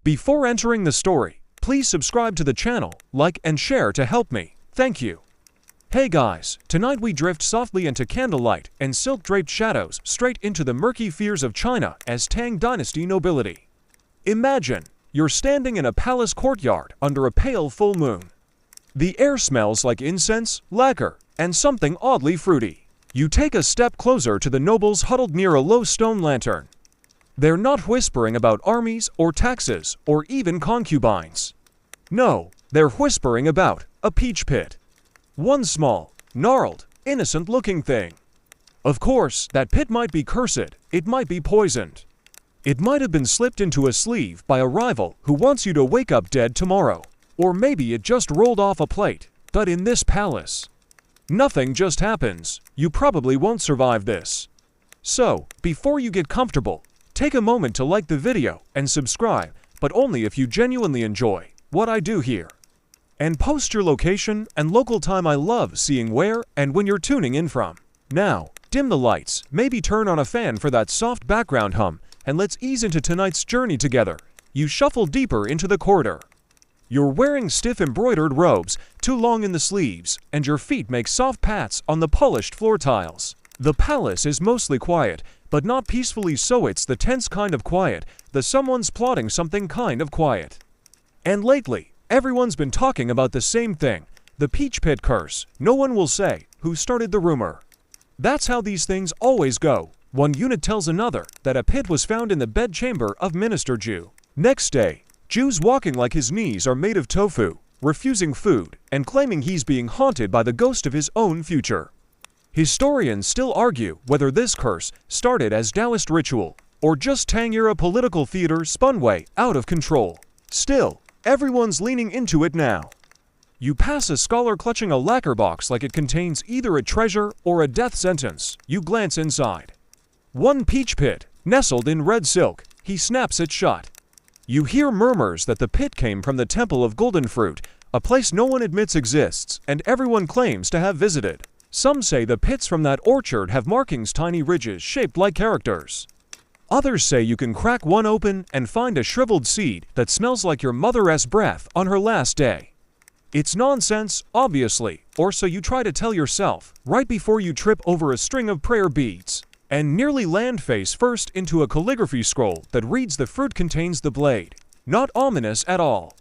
Before entering the story, please subscribe to the channel, like and share to help me. Thank you. Hey guys, tonight we drift softly into candlelight and silk-draped shadows straight into the murky fears of China as Tang Dynasty nobility. Imagine, you're standing in a palace courtyard under a pale full moon. The air smells like incense, lacquer, and something oddly fruity. You take a step closer to the nobles huddled near a low stone lantern. They're not whispering about armies or taxes or even concubines. No, they're whispering about a peach pit. One small, gnarled, innocent-looking thing. Of course, that pit might be cursed, it might be poisoned. It might have been slipped into a sleeve by a rival who wants you to wake up dead tomorrow. Or maybe it just rolled off a plate. But in this palace, nothing just happens. You probably won't survive this. So, before you get comfortable, take a moment to like the video and subscribe, but only if you genuinely enjoy what I do here. And post your location and local time. I love seeing where and when you're tuning in from. Now, dim the lights, maybe turn on a fan for that soft background hum, and let's ease into tonight's journey together. You shuffle deeper into the corridor. You're wearing stiff embroidered robes, too long in the sleeves, and your feet make soft pats on the polished floor tiles. The palace is mostly quiet, but not peacefully so. It's the tense kind of quiet, the someone's plotting something kind of quiet. And lately, everyone's been talking about the same thing, the peach pit curse. No one will say who started the rumor. That's how these things always go. One unit tells another that a pit was found in the bedchamber of Minister Jew. Next day, Jew's walking like his knees are made of tofu, refusing food, and claiming he's being haunted by the ghost of his own future. Historians still argue whether this curse started as Taoist ritual, or just Tang-era political theater spun way out of control. Still, everyone's leaning into it now. You pass a scholar clutching a lacquer box like it contains either a treasure or a death sentence. You glance inside. One peach pit, nestled in red silk, he snaps it shut. You hear murmurs that the pit came from the Temple of Golden Fruit, a place no one admits exists and everyone claims to have visited. Some say the pits from that orchard have markings, tiny ridges shaped like characters. Others say you can crack one open and find a shriveled seed that smells like your mother's breath on her last day. It's nonsense, obviously, or so you try to tell yourself, right before you trip over a string of prayer beads and nearly land face first into a calligraphy scroll that reads the fruit contains the blade. Not ominous at all.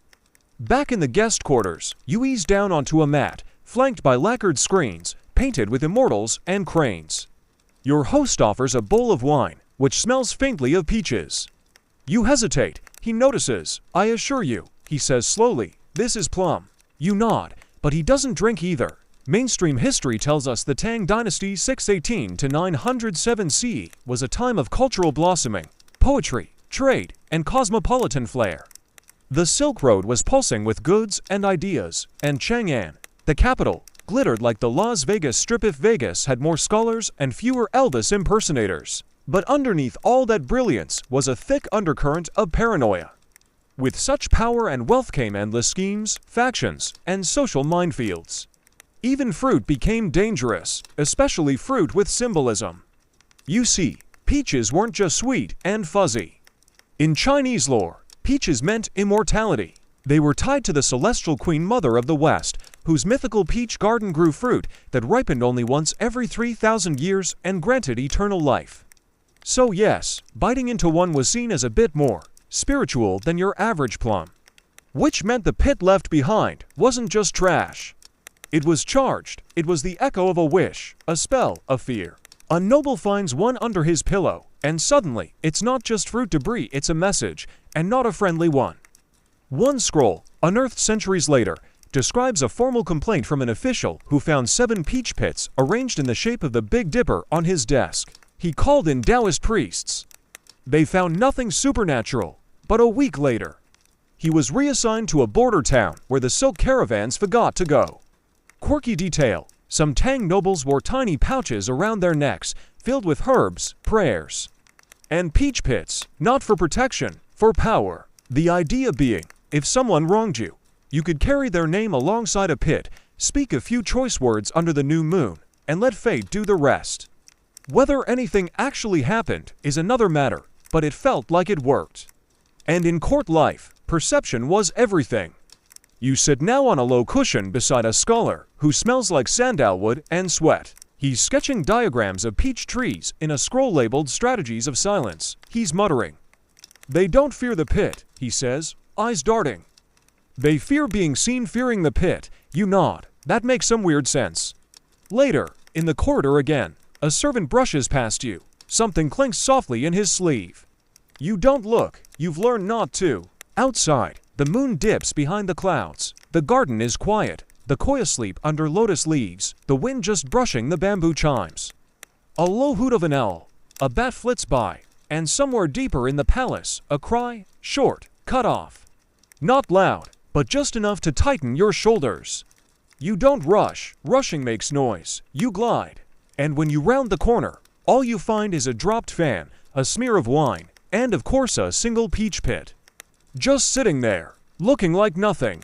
Back in the guest quarters, you ease down onto a mat, flanked by lacquered screens, painted with immortals and cranes. Your host offers a bowl of wine, which smells faintly of peaches. You hesitate. He notices. I assure you, he says slowly, this is plum. You nod, but he doesn't drink either. Mainstream history tells us the Tang Dynasty 618 to 907 CE was a time of cultural blossoming, poetry, trade, and cosmopolitan flair. The Silk Road was pulsing with goods and ideas, and Chang'an, the capital, glittered like the Las Vegas Strip if Vegas had more scholars and fewer Elvis impersonators. But underneath all that brilliance was a thick undercurrent of paranoia. With such power and wealth came endless schemes, factions, and social minefields. Even fruit became dangerous, especially fruit with symbolism. You see, peaches weren't just sweet and fuzzy. In Chinese lore, peaches meant immortality. They were tied to the celestial Queen Mother of the West, whose mythical peach garden grew fruit that ripened only once every 3,000 years and granted eternal life. So yes, biting into one was seen as a bit more spiritual than your average plum. Which meant the pit left behind wasn't just trash. It was charged. It was the echo of a wish, a spell, a fear. A noble finds one under his pillow, and suddenly, it's not just fruit debris, it's a message, and not a friendly one. One scroll, unearthed centuries later, describes a formal complaint from an official who found 7 peach pits arranged in the shape of the Big Dipper on his desk. He called in Taoist priests. They found nothing supernatural, but a week later, he was reassigned to a border town where the silk caravans forgot to go. Quirky detail, some Tang nobles wore tiny pouches around their necks, filled with herbs, prayers, and peach pits, not for protection, for power. The idea being, if someone wronged you, you could carry their name alongside a pit, speak a few choice words under the new moon, and let fate do the rest. Whether anything actually happened is another matter, but it felt like it worked. And in court life, perception was everything. You sit now on a low cushion beside a scholar who smells like sandalwood and sweat. He's sketching diagrams of peach trees in a scroll labeled Strategies of Silence. He's muttering. They don't fear the pit, he says, eyes darting. They fear being seen fearing the pit. You nod. That makes some weird sense. Later, in the corridor again, a servant brushes past you. Something clinks softly in his sleeve. You don't look. You've learned not to. Outside, the moon dips behind the clouds. The garden is quiet. The koi asleep under lotus leaves. The wind just brushing the bamboo chimes. A low hoot of an owl. A bat flits by. And somewhere deeper in the palace, a cry, short, cut off. Not loud, but just enough to tighten your shoulders. You don't rush. Rushing makes noise. You glide. And when you round the corner, all you find is a dropped fan, a smear of wine, and of course a single peach pit. Just sitting there, looking like nothing.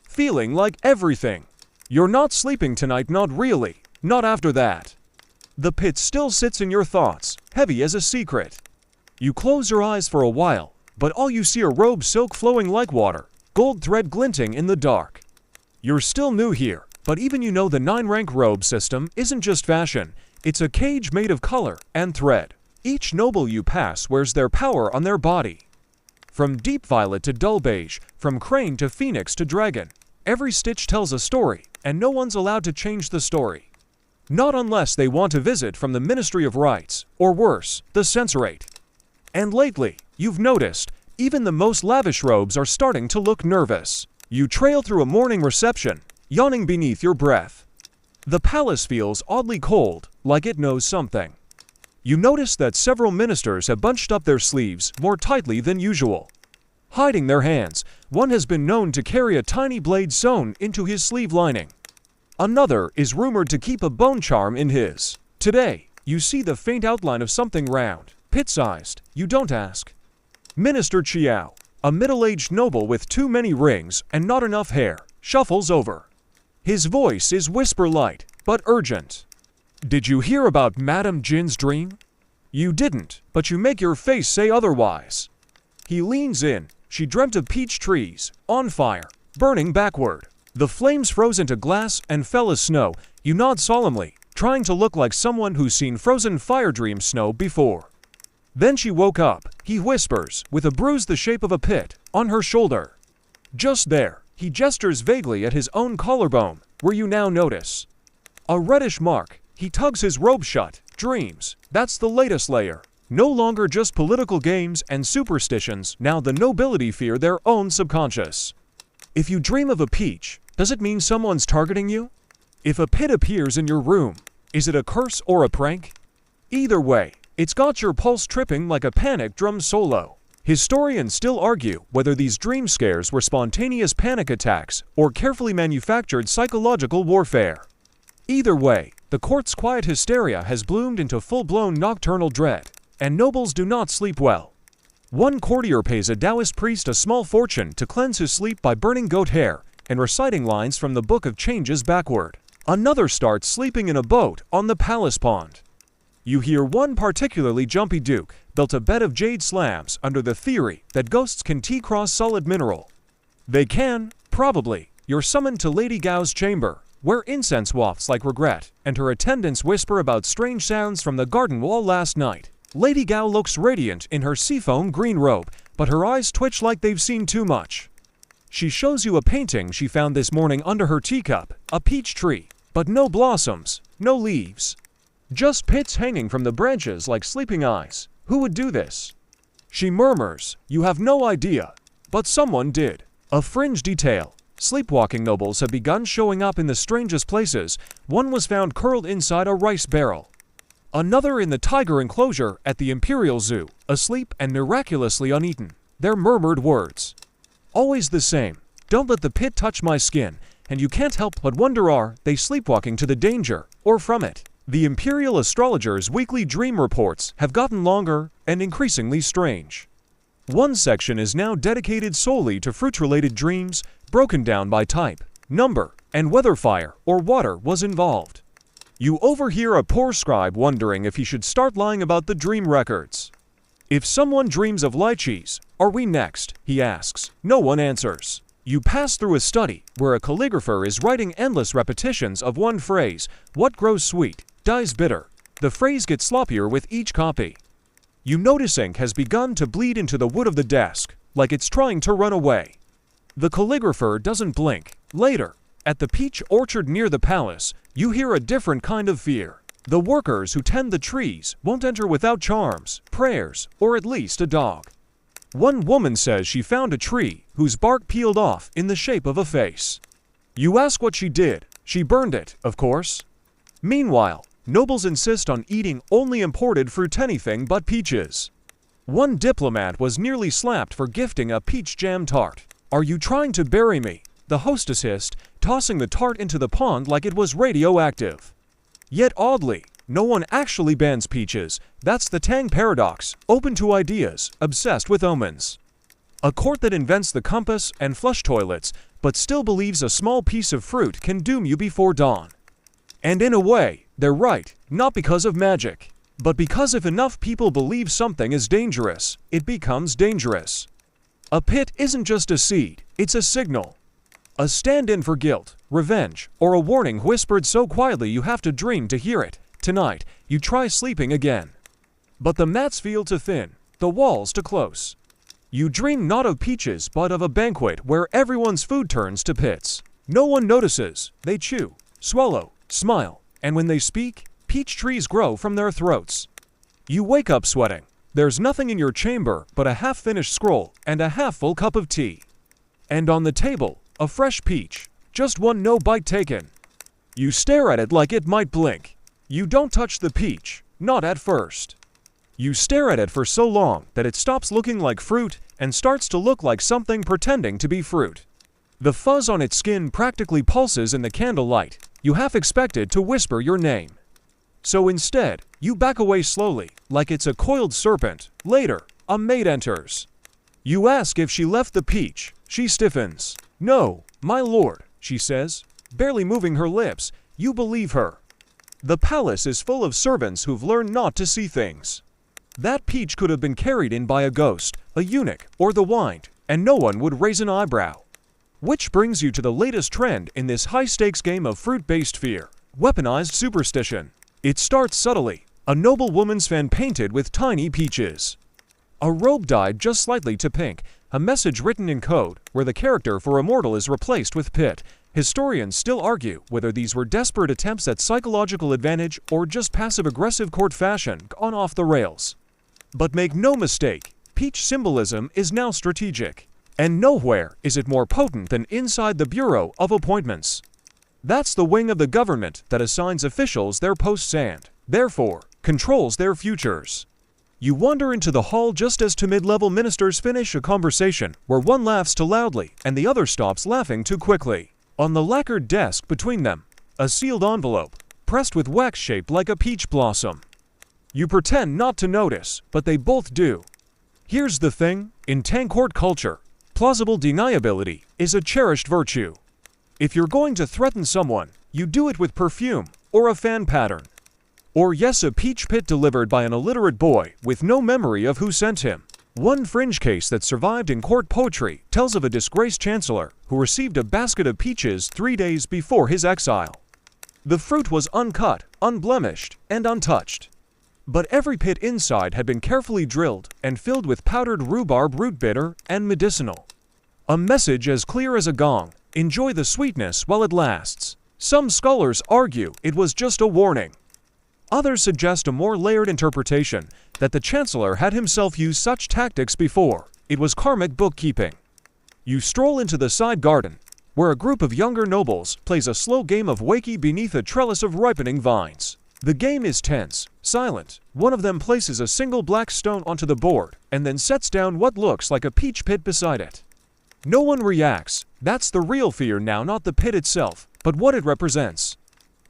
Feeling like everything. You're not sleeping tonight, not really, not after that. The pit still sits in your thoughts, heavy as a secret. You close your eyes for a while, but all you see are robes silk flowing like water, gold thread glinting in the dark. You're still new here, but even you know the 9-rank robe system isn't just fashion, it's a cage made of color and thread. Each noble you pass wears their power on their body. From deep violet to dull beige, from crane to phoenix to dragon, every stitch tells a story, and no one's allowed to change the story. Not unless they want a visit from the Ministry of Rights, or worse, the censorate. And lately, you've noticed, even the most lavish robes are starting to look nervous. You trail through a morning reception, yawning beneath your breath. The palace feels oddly cold, like it knows something. You notice that several ministers have bunched up their sleeves more tightly than usual. Hiding their hands, one has been known to carry a tiny blade sewn into his sleeve lining. Another is rumored to keep a bone charm in his. Today, you see the faint outline of something round, pit-sized. You don't ask. Minister Chiao, a middle-aged noble with too many rings and not enough hair, shuffles over. His voice is whisper-light, but urgent. Did you hear about Madame Jin's dream? You didn't, but you make your face say otherwise. He leans in. She dreamt of peach trees, on fire, burning backward. The flames froze into glass and fell as snow. You nod solemnly, trying to look like someone who's seen frozen fire dream snow before. Then she woke up, he whispers, with a bruise the shape of a pit, on her shoulder. Just there, he gestures vaguely at his own collarbone, where you now notice a reddish mark. He tugs his robe shut. Dreams. That's the latest layer. No longer just political games and superstitions, now the nobility fear their own subconscious. If you dream of a peach, does it mean someone's targeting you? If a pit appears in your room, is it a curse or a prank? Either way, it's got your pulse tripping like a panic drum solo. Historians still argue whether these dream scares were spontaneous panic attacks or carefully manufactured psychological warfare. Either way, the court's quiet hysteria has bloomed into full-blown nocturnal dread, and nobles do not sleep well. One courtier pays a Taoist priest a small fortune to cleanse his sleep by burning goat hair and reciting lines from the Book of Changes backward. Another starts sleeping in a boat on the palace pond. You hear one particularly jumpy duke built a bed of jade slabs under the theory that ghosts can T-cross solid mineral. They can, probably. You're summoned to Lady Gao's chamber, where incense wafts like regret, and her attendants whisper about strange sounds from the garden wall last night. Lady Gao looks radiant in her seafoam green robe, but her eyes twitch like they've seen too much. She shows you a painting she found this morning under her teacup, a peach tree, but no blossoms, no leaves. Just pits hanging from the branches like sleeping eyes. Who would do this? She murmurs, you have no idea, but someone did. A fringe detail. Sleepwalking nobles have begun showing up in the strangest places. One was found curled inside a rice barrel. Another in the tiger enclosure at the Imperial Zoo, asleep and miraculously uneaten. Their murmured words. Always the same. Don't let the pit touch my skin, and you can't help but wonder, are they sleepwalking to the danger, or from it? The Imperial Astrologer's weekly dream reports have gotten longer and increasingly strange. One section is now dedicated solely to fruit-related dreams, broken down by type, number, and whether fire or water was involved. You overhear a poor scribe wondering if he should start lying about the dream records. If someone dreams of lychees, "Are we next?" he asks. No one answers. You pass through a study where a calligrapher is writing endless repetitions of one phrase, "What grows sweet, dies bitter." The phrase gets sloppier with each copy. You notice ink has begun to bleed into the wood of the desk, like it's trying to run away. The calligrapher doesn't blink. Later, at the peach orchard near the palace, you hear a different kind of fear. The workers who tend the trees won't enter without charms, prayers, or at least a dog. One woman says she found a tree whose bark peeled off in the shape of a face. You ask what she did. She burned it, of course. Meanwhile, nobles insist on eating only imported fruit, anything but peaches. One diplomat was nearly slapped for gifting a peach jam tart. "Are you trying to bury me?" the hostess hissed, tossing the tart into the pond like it was radioactive. Yet oddly, no one actually bans peaches. That's the Tang paradox, open to ideas, obsessed with omens. A court that invents the compass and flush toilets, but still believes a small piece of fruit can doom you before dawn. And in a way, they're right, not because of magic, but because if enough people believe something is dangerous, it becomes dangerous. A pit isn't just a seed, it's a signal. A stand-in for guilt, revenge, or a warning whispered so quietly you have to dream to hear it. Tonight, you try sleeping again. But the mats feel too thin, the walls too close. You dream not of peaches but of a banquet where everyone's food turns to pits. No one notices. They chew, swallow, smile, and when they speak, peach trees grow from their throats. You wake up sweating. There's nothing in your chamber but a half-finished scroll and a half-full cup of tea. And on the table, a fresh peach, just one no bite taken. You stare at it like it might blink. You don't touch the peach, not at first. You stare at it for so long that it stops looking like fruit and starts to look like something pretending to be fruit. The fuzz on its skin practically pulses in the candlelight. You half expected to whisper your name. So instead, you back away slowly, like it's a coiled serpent. Later, a maid enters. You ask if she left the peach. She stiffens. "No, my lord," she says, barely moving her lips. You believe her. The palace is full of servants who've learned not to see things. That peach could have been carried in by a ghost, a eunuch, or the wind, and no one would raise an eyebrow. Which brings you to the latest trend in this high-stakes game of fruit-based fear, weaponized superstition. It starts subtly, a noble woman's fan painted with tiny peaches. A robe dyed just slightly to pink, a message written in code where the character for immortal is replaced with pit. Historians still argue whether these were desperate attempts at psychological advantage or just passive-aggressive court fashion gone off the rails. But make no mistake, peach symbolism is now strategic. And nowhere is it more potent than inside the Bureau of Appointments. That's the wing of the government that assigns officials their posts and, therefore, controls their futures. You wander into the hall just as two mid-level ministers finish a conversation where one laughs too loudly and the other stops laughing too quickly. On the lacquered desk between them, a sealed envelope, pressed with wax shaped like a peach blossom. You pretend not to notice, but they both do. Here's the thing, in Tang court culture, plausible deniability is a cherished virtue. If you're going to threaten someone, you do it with perfume or a fan pattern. Or yes, a peach pit delivered by an illiterate boy with no memory of who sent him. One fringe case that survived in court poetry tells of a disgraced chancellor who received a basket of peaches 3 days before his exile. The fruit was uncut, unblemished, and untouched. But every pit inside had been carefully drilled and filled with powdered rhubarb root bitter and medicinal. A message as clear as a gong: enjoy the sweetness while it lasts. Some scholars argue it was just a warning. Others suggest a more layered interpretation, that the chancellor had himself used such tactics before. It was karmic bookkeeping. You stroll into the side garden, where a group of younger nobles plays a slow game of wakey beneath a trellis of ripening vines. The game is tense, silent. One of them places a single black stone onto the board, and then sets down what looks like a peach pit beside it. No one reacts. That's the real fear now, not the pit itself, but what it represents.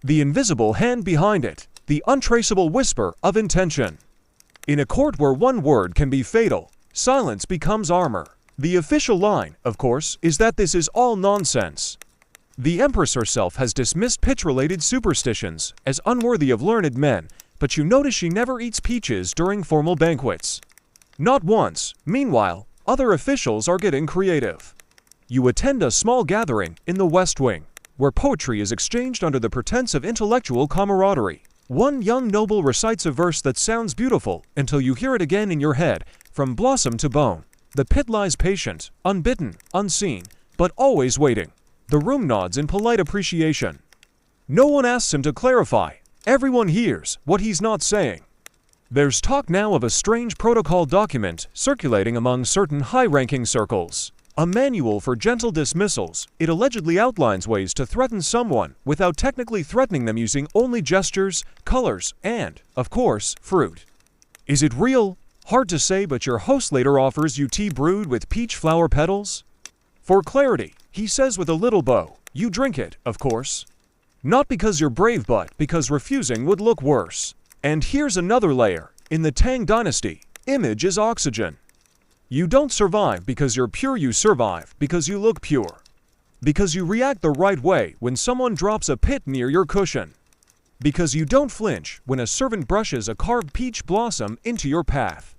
The invisible hand behind it. The untraceable whisper of intention. In a court where one word can be fatal, silence becomes armor. The official line, of course, is that this is all nonsense. The Empress herself has dismissed peach-related superstitions as unworthy of learned men, but you notice she never eats peaches during formal banquets. Not once. Meanwhile, Other officials are getting creative. You attend a small gathering in the West Wing, where poetry is exchanged under the pretense of intellectual camaraderie. One young noble recites a verse that sounds beautiful until you hear it again in your head, from blossom to bone. The pit lies patient, unbidden, unseen, but always waiting. The room nods in polite appreciation. No one asks him to clarify. Everyone hears what he's not saying. There's talk now of a strange protocol document circulating among certain high-ranking circles. A manual for gentle dismissals. It allegedly outlines ways to threaten someone without technically threatening them, using only gestures, colors, and, of course, fruit. Is it real? Hard to say, but your host later offers you tea brewed with peach flower petals. For clarity, he says with a little bow, you drink it, of course. Not because you're brave, but because refusing would look worse. And here's another layer. In the Tang Dynasty, image is oxygen. You don't survive because you're pure, you survive because you look pure. Because you react the right way when someone drops a pit near your cushion. Because you don't flinch when a servant brushes a carved peach blossom into your path.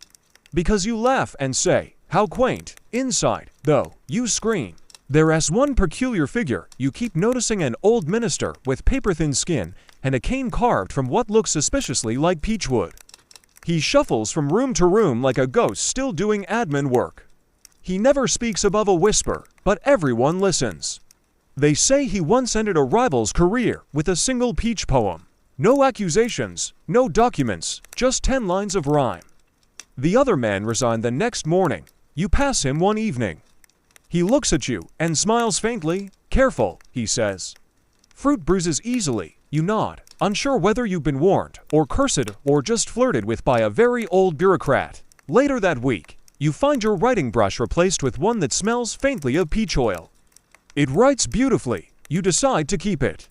Because you laugh and say, how quaint. Inside, though, you scream. There's one peculiar figure you keep noticing: an old minister with paper-thin skin and a cane carved from what looks suspiciously like peach wood. He shuffles from room to room like a ghost still doing admin work. He never speaks above a whisper, but everyone listens. They say he once ended a rival's career with a single peach poem. No accusations, no documents, just 10 lines of rhyme. The other man resigned the next morning. You pass him one evening. He looks at you and smiles faintly. Careful, he says. Fruit bruises easily. You nod, unsure whether you've been warned, or cursed, or just flirted with by a very old bureaucrat. Later that week, you find your writing brush replaced with one that smells faintly of peach oil. It writes beautifully. You decide to keep it.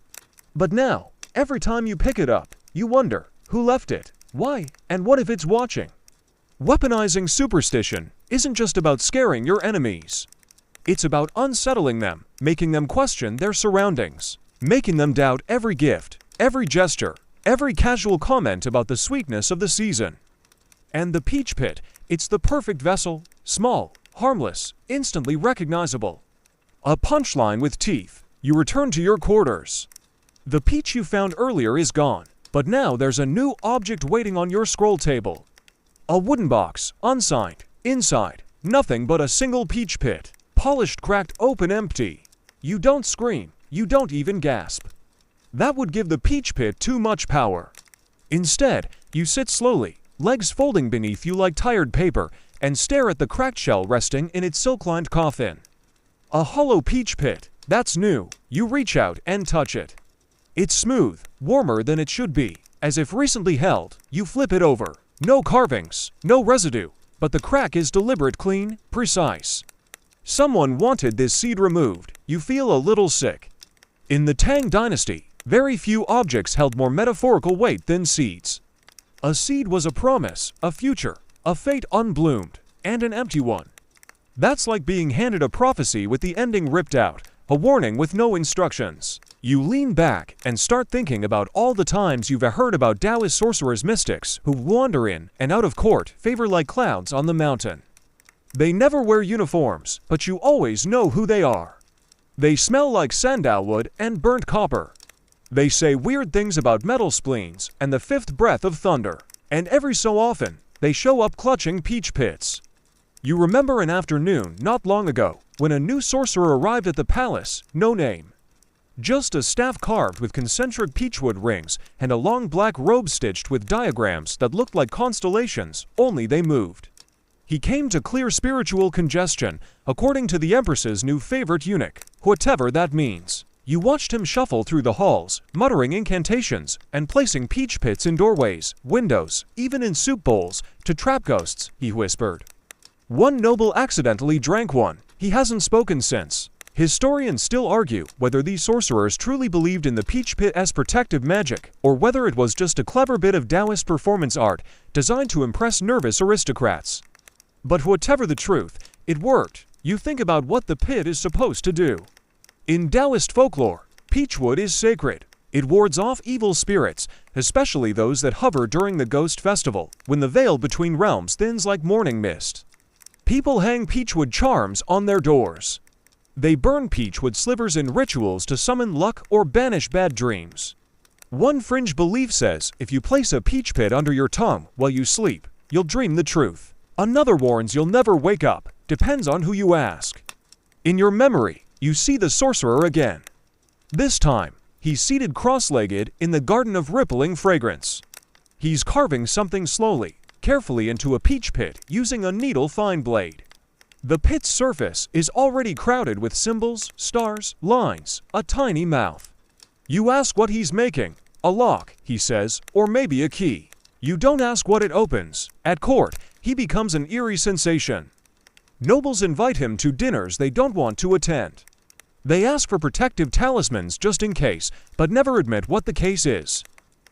But now, every time you pick it up, you wonder, who left it? Why? And what if it's watching? Weaponizing superstition isn't just about scaring your enemies. It's about unsettling them, making them question their surroundings, making them doubt every gift, every gesture, every casual comment about the sweetness of the season. And the peach pit, it's the perfect vessel, small, harmless, instantly recognizable. A punchline with teeth. You return to your quarters. The peach you found earlier is gone, but now there's a new object waiting on your scroll table. A wooden box, unsigned, inside, nothing but a single peach pit. Polished, cracked, open, empty. You don't scream. You don't even gasp. That would give the peach pit too much power. Instead, you sit slowly, legs folding beneath you like tired paper, and stare at the cracked shell resting in its silk-lined coffin. A hollow peach pit. That's new. You reach out and touch it. It's smooth, warmer than it should be, as if recently held. You flip it over. No carvings, no residue, but the crack is deliberate, clean, precise. Someone wanted this seed removed. You feel a little sick. In the Tang Dynasty, very few objects held more metaphorical weight than seeds. A seed was a promise, a future, a fate unbloomed, and an empty one. That's like being handed a prophecy with the ending ripped out, a warning with no instructions. You lean back and start thinking about all the times you've heard about Taoist sorcerers, mystics who wander in and out of court, favor like clouds on the mountain. They never wear uniforms, but you always know who they are. They smell like sandalwood and burnt copper. They say weird things about metal spleens and the fifth breath of thunder. And every so often, they show up clutching peach pits. You remember an afternoon not long ago when a new sorcerer arrived at the palace, no name. Just a staff carved with concentric peachwood rings and a long black robe stitched with diagrams that looked like constellations, only they moved. He came to clear spiritual congestion, according to the Empress's new favorite eunuch, whatever that means. You watched him shuffle through the halls, muttering incantations and placing peach pits in doorways, windows, even in soup bowls, to trap ghosts, he whispered. One noble accidentally drank one. He hasn't spoken since. Historians still argue whether these sorcerers truly believed in the peach pit as protective magic, or whether it was just a clever bit of Taoist performance art designed to impress nervous aristocrats. But whatever the truth, it worked. You think about what the pit is supposed to do. In Taoist folklore, peachwood is sacred. It wards off evil spirits, especially those that hover during the ghost festival, when the veil between realms thins like morning mist. People hang peachwood charms on their doors. They burn peachwood slivers in rituals to summon luck or banish bad dreams. One fringe belief says if you place a peach pit under your tongue while you sleep, you'll dream the truth. Another warns you'll never wake up, depends on who you ask. In your memory, you see the sorcerer again. This time, he's seated cross-legged in the garden of rippling fragrance. He's carving something slowly, carefully into a peach pit using a needle-fine blade. The pit's surface is already crowded with symbols, stars, lines, a tiny mouth. You ask what he's making. A lock, he says, or maybe a key. You don't ask what it opens. At court, he becomes an eerie sensation. Nobles invite him to dinners they don't want to attend. They ask for protective talismans just in case, but never admit what the case is.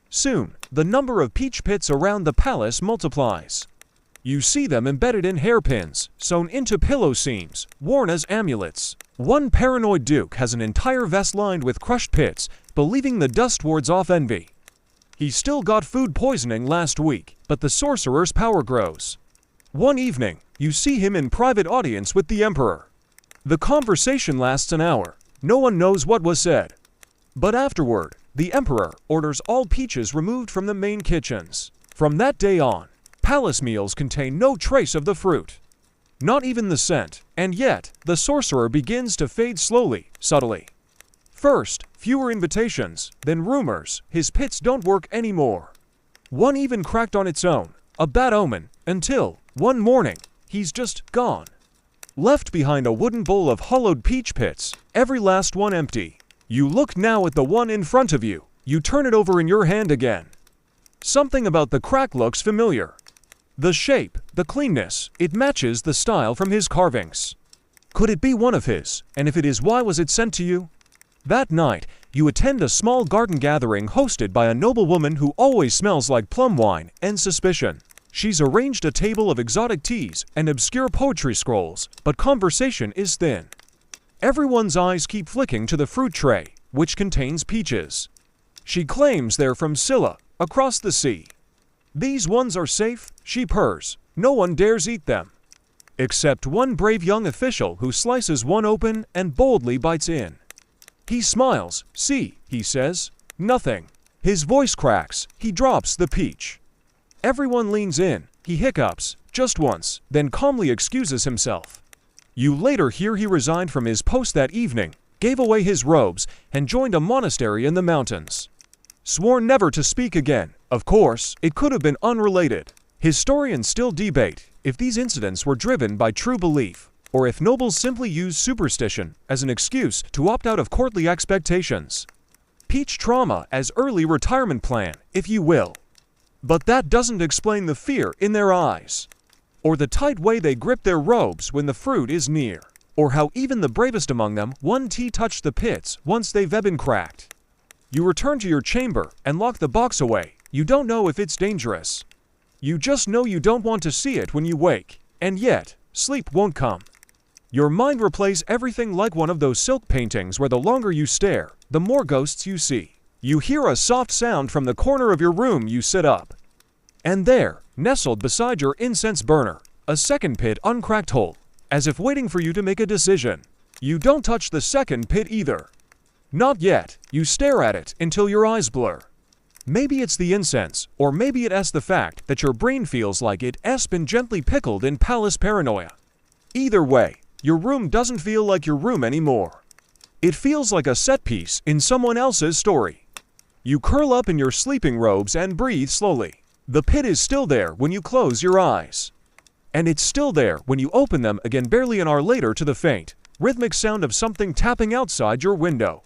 Soon, the number of peach pits around the palace multiplies. You see them embedded in hairpins, sewn into pillow seams, worn as amulets. One paranoid duke has an entire vest lined with crushed pits, believing the dust wards off envy. He still got food poisoning last week, but the sorcerer's power grows. One evening, you see him in private audience with the emperor. The conversation lasts an hour. No one knows what was said. But afterward, the emperor orders all peaches removed from the main kitchens. From that day on, palace meals contain no trace of the fruit. Not even the scent, and yet, the sorcerer begins to fade slowly, subtly. First, fewer invitations, then rumors, his pits don't work anymore. One even cracked on its own, a bad omen, until, one morning, he's just gone. Left behind a wooden bowl of hollowed peach pits, every last one empty. You look now at the one in front of you, you turn it over in your hand again. Something about the crack looks familiar. The shape, the cleanness, it matches the style from his carvings. Could it be one of his, and if it is, why was it sent to you? That night, you attend a small garden gathering hosted by a noblewoman who always smells like plum wine and suspicion. She's arranged a table of exotic teas and obscure poetry scrolls, but conversation is thin. Everyone's eyes keep flicking to the fruit tray, which contains peaches. She claims they're from Scylla, across the sea. These ones are safe, she purrs. No one dares eat them. Except one brave young official who slices one open and boldly bites in. He smiles. See, he says. Nothing. His voice cracks. He drops the peach. Everyone leans in. He hiccups, just once, then calmly excuses himself. You later hear he resigned from his post that evening, gave away his robes, and joined a monastery in the mountains. Sworn never to speak again. Of course, it could have been unrelated. Historians still debate if these incidents were driven by true belief, or if nobles simply used superstition as an excuse to opt out of courtly expectations. Peach trauma as early retirement plan, if you will. But that doesn't explain the fear in their eyes, or the tight way they grip their robes when the fruit is near, or how even the bravest among them one tea touched the pits once they've been cracked. You return to your chamber and lock the box away. You don't know if it's dangerous. You just know you don't want to see it when you wake, and yet, sleep won't come. Your mind replays everything like one of those silk paintings where the longer you stare, the more ghosts you see. You hear a soft sound from the corner of your room. You sit up. And there, nestled beside your incense burner, a second pit uncracked whole, as if waiting for you to make a decision. You don't touch the second pit either. Not yet. You stare at it until your eyes blur. Maybe it's the incense, or maybe it's the fact that your brain feels like it's been gently pickled in palace paranoia. Either way, your room doesn't feel like your room anymore. It feels like a set piece in someone else's story. You curl up in your sleeping robes and breathe slowly. The pit is still there when you close your eyes. And it's still there when you open them again barely an hour later to the faint, rhythmic sound of something tapping outside your window.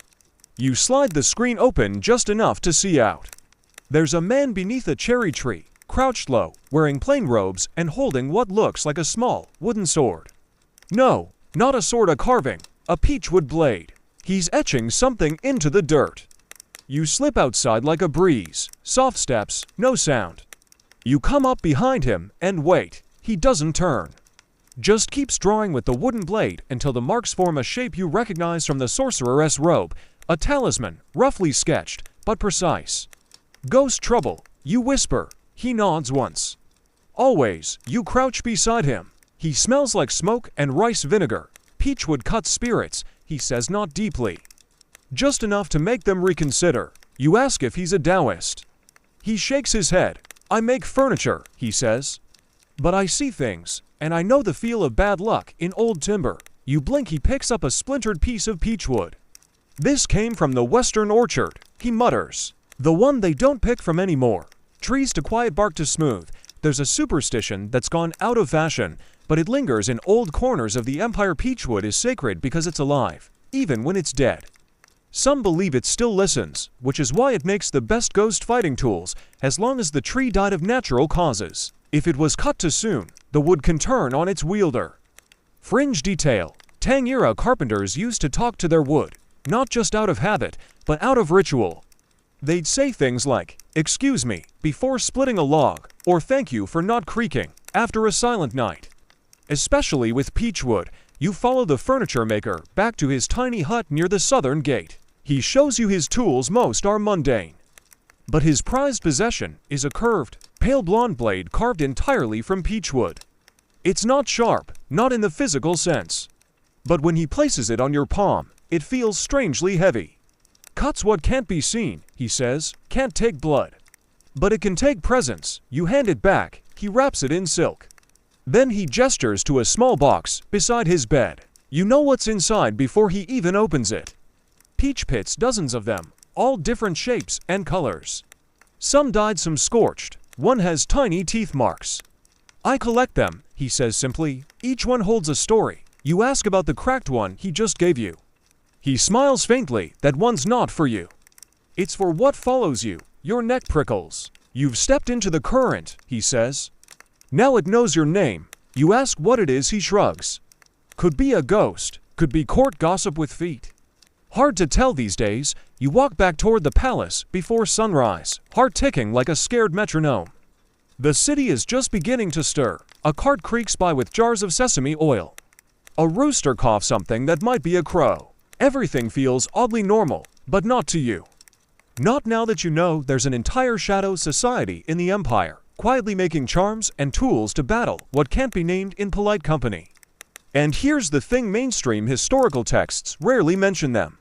You slide the screen open just enough to see out. There's a man beneath a cherry tree, crouched low, wearing plain robes and holding what looks like a small, wooden sword. No, not a sword, a carving, a peachwood blade. He's etching something into the dirt. You slip outside like a breeze, soft steps, no sound. You come up behind him and wait. He doesn't turn. Just keeps drawing with the wooden blade until the marks form a shape you recognize from the sorcerer's robe, a talisman, roughly sketched, but precise. Ghost trouble, you whisper. He nods once. Always, you crouch beside him. He smells like smoke and rice vinegar. Peachwood cuts spirits, he says, not deeply. Just enough to make them reconsider. You ask if he's a Taoist. He shakes his head. I make furniture, he says. But I see things, and I know the feel of bad luck in old timber. You blink, he picks up a splintered piece of peachwood. This came from the western orchard, he mutters. The one they don't pick from anymore. Trees to quiet, bark to smooth. There's a superstition that's gone out of fashion, but it lingers in old corners of the empire. Peachwood is sacred because it's alive, even when it's dead. Some believe it still listens, which is why it makes the best ghost fighting tools, as long as the tree died of natural causes. If it was cut too soon, the wood can turn on its wielder. Fringe detail. Tang era carpenters used to talk to their wood, not just out of habit, but out of ritual. They'd say things like, "Excuse me," before splitting a log, or "Thank you for not creaking," after a silent night. Especially with peachwood, you follow the furniture maker back to his tiny hut near the southern gate. He shows you his tools. Most are mundane. But his prized possession is a curved, pale blonde blade carved entirely from peachwood. It's not sharp, not in the physical sense. But when he places it on your palm, it feels strangely heavy. Cuts what can't be seen, he says, can't take blood. But it can take presence. You hand it back, he wraps it in silk. Then he gestures to a small box beside his bed. You know what's inside before he even opens it. Peach pits, dozens of them, all different shapes and colors. Some dyed, some scorched. One has tiny teeth marks. I collect them, he says simply. Each one holds a story. You ask about the cracked one he just gave you. He smiles faintly. That one's not for you. It's for what follows you. Your neck prickles. You've stepped into the current, he says. Now it knows your name. You ask what it is, he shrugs. Could be a ghost, could be court gossip with feet. Hard to tell these days. You walk back toward the palace before sunrise, heart ticking like a scared metronome. The city is just beginning to stir. A cart creaks by with jars of sesame oil. A rooster coughs something that might be a crow. Everything feels oddly normal, but not to you. Not now that you know there's an entire shadow society in the empire, quietly making charms and tools to battle what can't be named in polite company. And here's the thing: mainstream historical texts rarely mention them.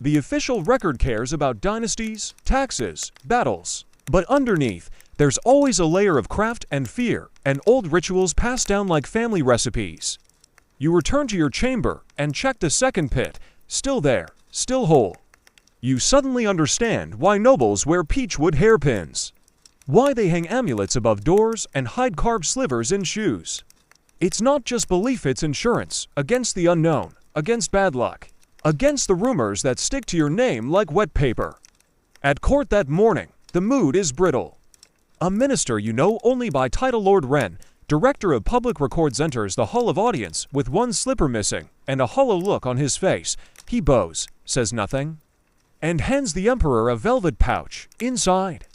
The official record cares about dynasties, taxes, battles. But underneath, there's always a layer of craft and fear, and old rituals passed down like family recipes. You return to your chamber and check the second pit, still there, still whole. You suddenly understand why nobles wear peachwood hairpins. Why they hang amulets above doors and hide carved slivers in shoes. It's not just belief, it's insurance, against the unknown, against bad luck, against the rumors that stick to your name like wet paper. At court that morning, the mood is brittle. A minister you know only by title, Lord Wren, Director of Public Records, enters the Hall of Audience with one slipper missing and a hollow look on his face. He bows, says nothing, and hands the emperor a velvet pouch. Inside,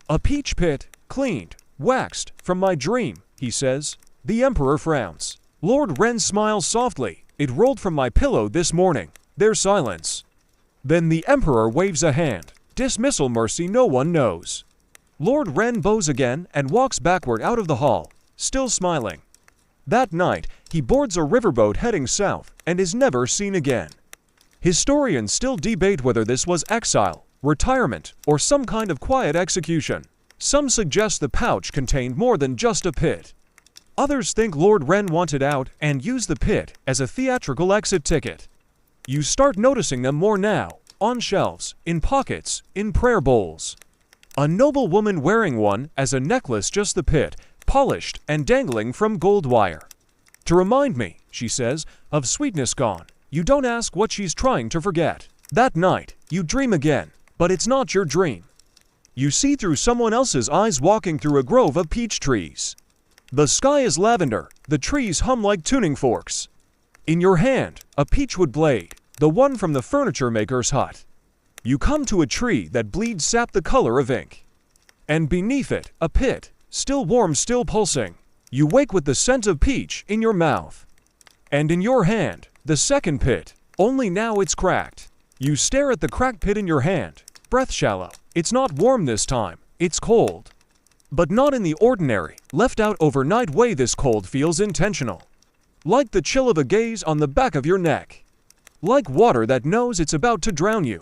a peach pit, cleaned, waxed, from my dream, he says. The emperor frowns. Lord Wren smiles softly. It rolled from my pillow this morning. There's silence. Then the emperor waves a hand. Dismissal, mercy, no one knows. Lord Wren bows again and walks backward out of the hall, still smiling. That night, he boards a riverboat heading south and is never seen again. Historians still debate whether this was exile, retirement, or some kind of quiet execution. Some suggest the pouch contained more than just a pit. Others think Lord Wren wanted out and used the pit as a theatrical exit ticket. You start noticing them more now, on shelves, in pockets, in prayer bowls. A noble woman wearing one as a necklace, just the pit, polished and dangling from gold wire. To remind me, she says, of sweetness gone. You don't ask what she's trying to forget. That night, you dream again, but it's not your dream. You see through someone else's eyes walking through a grove of peach trees. The sky is lavender, the trees hum like tuning forks. In your hand, a peachwood blade, the one from the furniture maker's hut. You come to a tree that bleeds sap the color of ink. And beneath it, a pit, still warm, still pulsing. You wake with the scent of peach in your mouth. And in your hand, the second pit, only now it's cracked. You stare at the cracked pit in your hand, breath shallow. It's not warm this time, it's cold. But not in the ordinary, left out overnight way this cold feels intentional. Like the chill of a gaze on the back of your neck. Like water that knows it's about to drown you.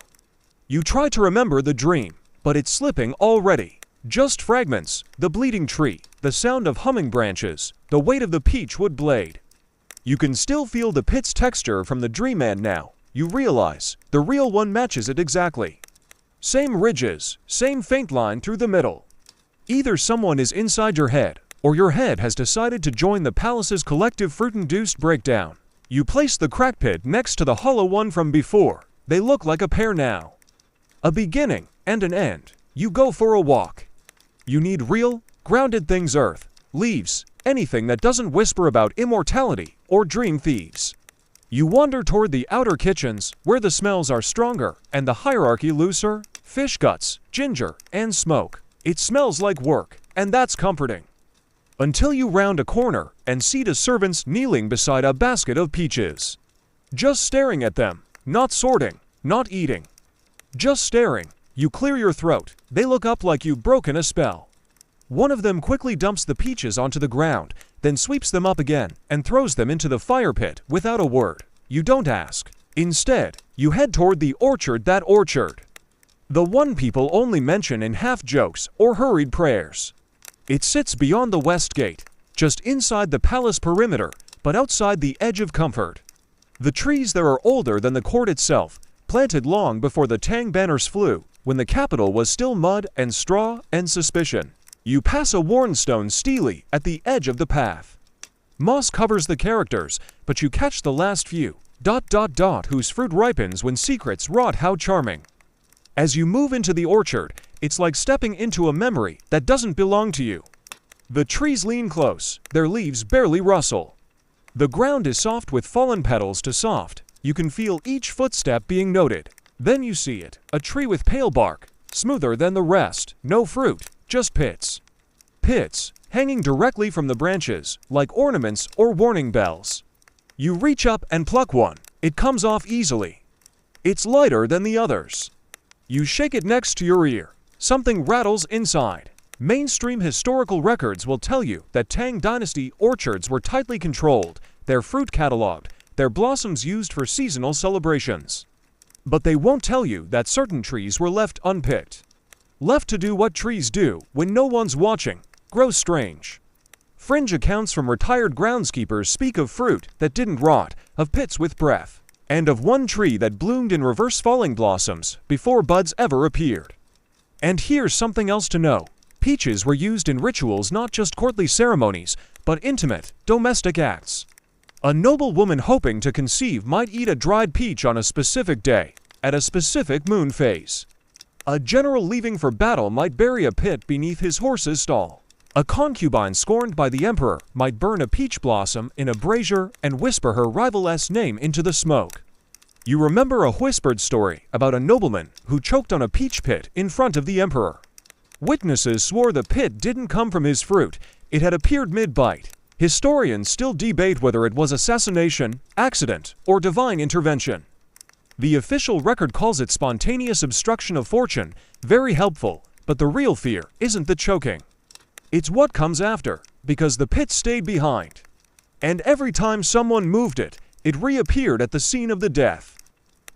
You try to remember the dream, but it's slipping already. Just fragments, the bleeding tree, the sound of humming branches, the weight of the peachwood blade. You can still feel the pit's texture from the dreamland now. You realize the real one matches it exactly. Same ridges, same faint line through the middle. Either someone is inside your head, or your head has decided to join the palace's collective fruit-induced breakdown. You place the crack pit next to the hollow one from before. They look like a pair now. A beginning and an end. You go for a walk. You need real, grounded things: earth, leaves, anything that doesn't whisper about immortality or dream thieves. You wander toward the outer kitchens, where the smells are stronger and the hierarchy looser: fish guts, ginger, and smoke. It smells like work, and that's comforting. Until you round a corner and see the servants kneeling beside a basket of peaches. Just staring at them, not sorting, not eating. Just staring. You clear your throat. They look up like you've broken a spell. One of them quickly dumps the peaches onto the ground, then sweeps them up again and throws them into the fire pit without a word. You don't ask. Instead, you head toward the orchard, that orchard. The one people only mention in half-jokes or hurried prayers. It sits beyond the west gate, just inside the palace perimeter, but outside the edge of comfort. The trees there are older than the court itself, planted long before the Tang banners flew, when the capital was still mud and straw and suspicion. You pass a worn stone steely at the edge of the path. Moss covers the characters, but you catch the last few, ... whose fruit ripens when secrets rot. How charming. As you move into the orchard, it's like stepping into a memory that doesn't belong to you. The trees lean close, their leaves barely rustle. The ground is soft with fallen petals to soft. You can feel each footstep being noted. Then you see it, a tree with pale bark, smoother than the rest, no fruit, just pits. Pits, hanging directly from the branches, like ornaments or warning bells. You reach up and pluck one. It comes off easily. It's lighter than the others. You shake it next to your ear. Something rattles inside. Mainstream historical records will tell you that Tang Dynasty orchards were tightly controlled, their fruit catalogued, their blossoms used for seasonal celebrations. But they won't tell you that certain trees were left unpicked. Left to do what trees do when no one's watching: grow strange. Fringe accounts from retired groundskeepers speak of fruit that didn't rot, of pits with breath, and of one tree that bloomed in reverse falling blossoms before buds ever appeared. And here's something else to know. Peaches were used in rituals, not just courtly ceremonies, but intimate, domestic acts. A noble woman hoping to conceive might eat a dried peach on a specific day, at a specific moon phase. A general leaving for battle might bury a pit beneath his horse's stall. A concubine scorned by the emperor might burn a peach blossom in a brazier and whisper her rival's name into the smoke. You remember a whispered story about a nobleman who choked on a peach pit in front of the emperor. Witnesses swore the pit didn't come from his fruit, it had appeared mid-bite. Historians still debate whether it was assassination, accident, or divine intervention. The official record calls it spontaneous obstruction of fortune, very helpful, but the real fear isn't the choking. It's what comes after, because the pit stayed behind. And every time someone moved it, it reappeared at the scene of the death.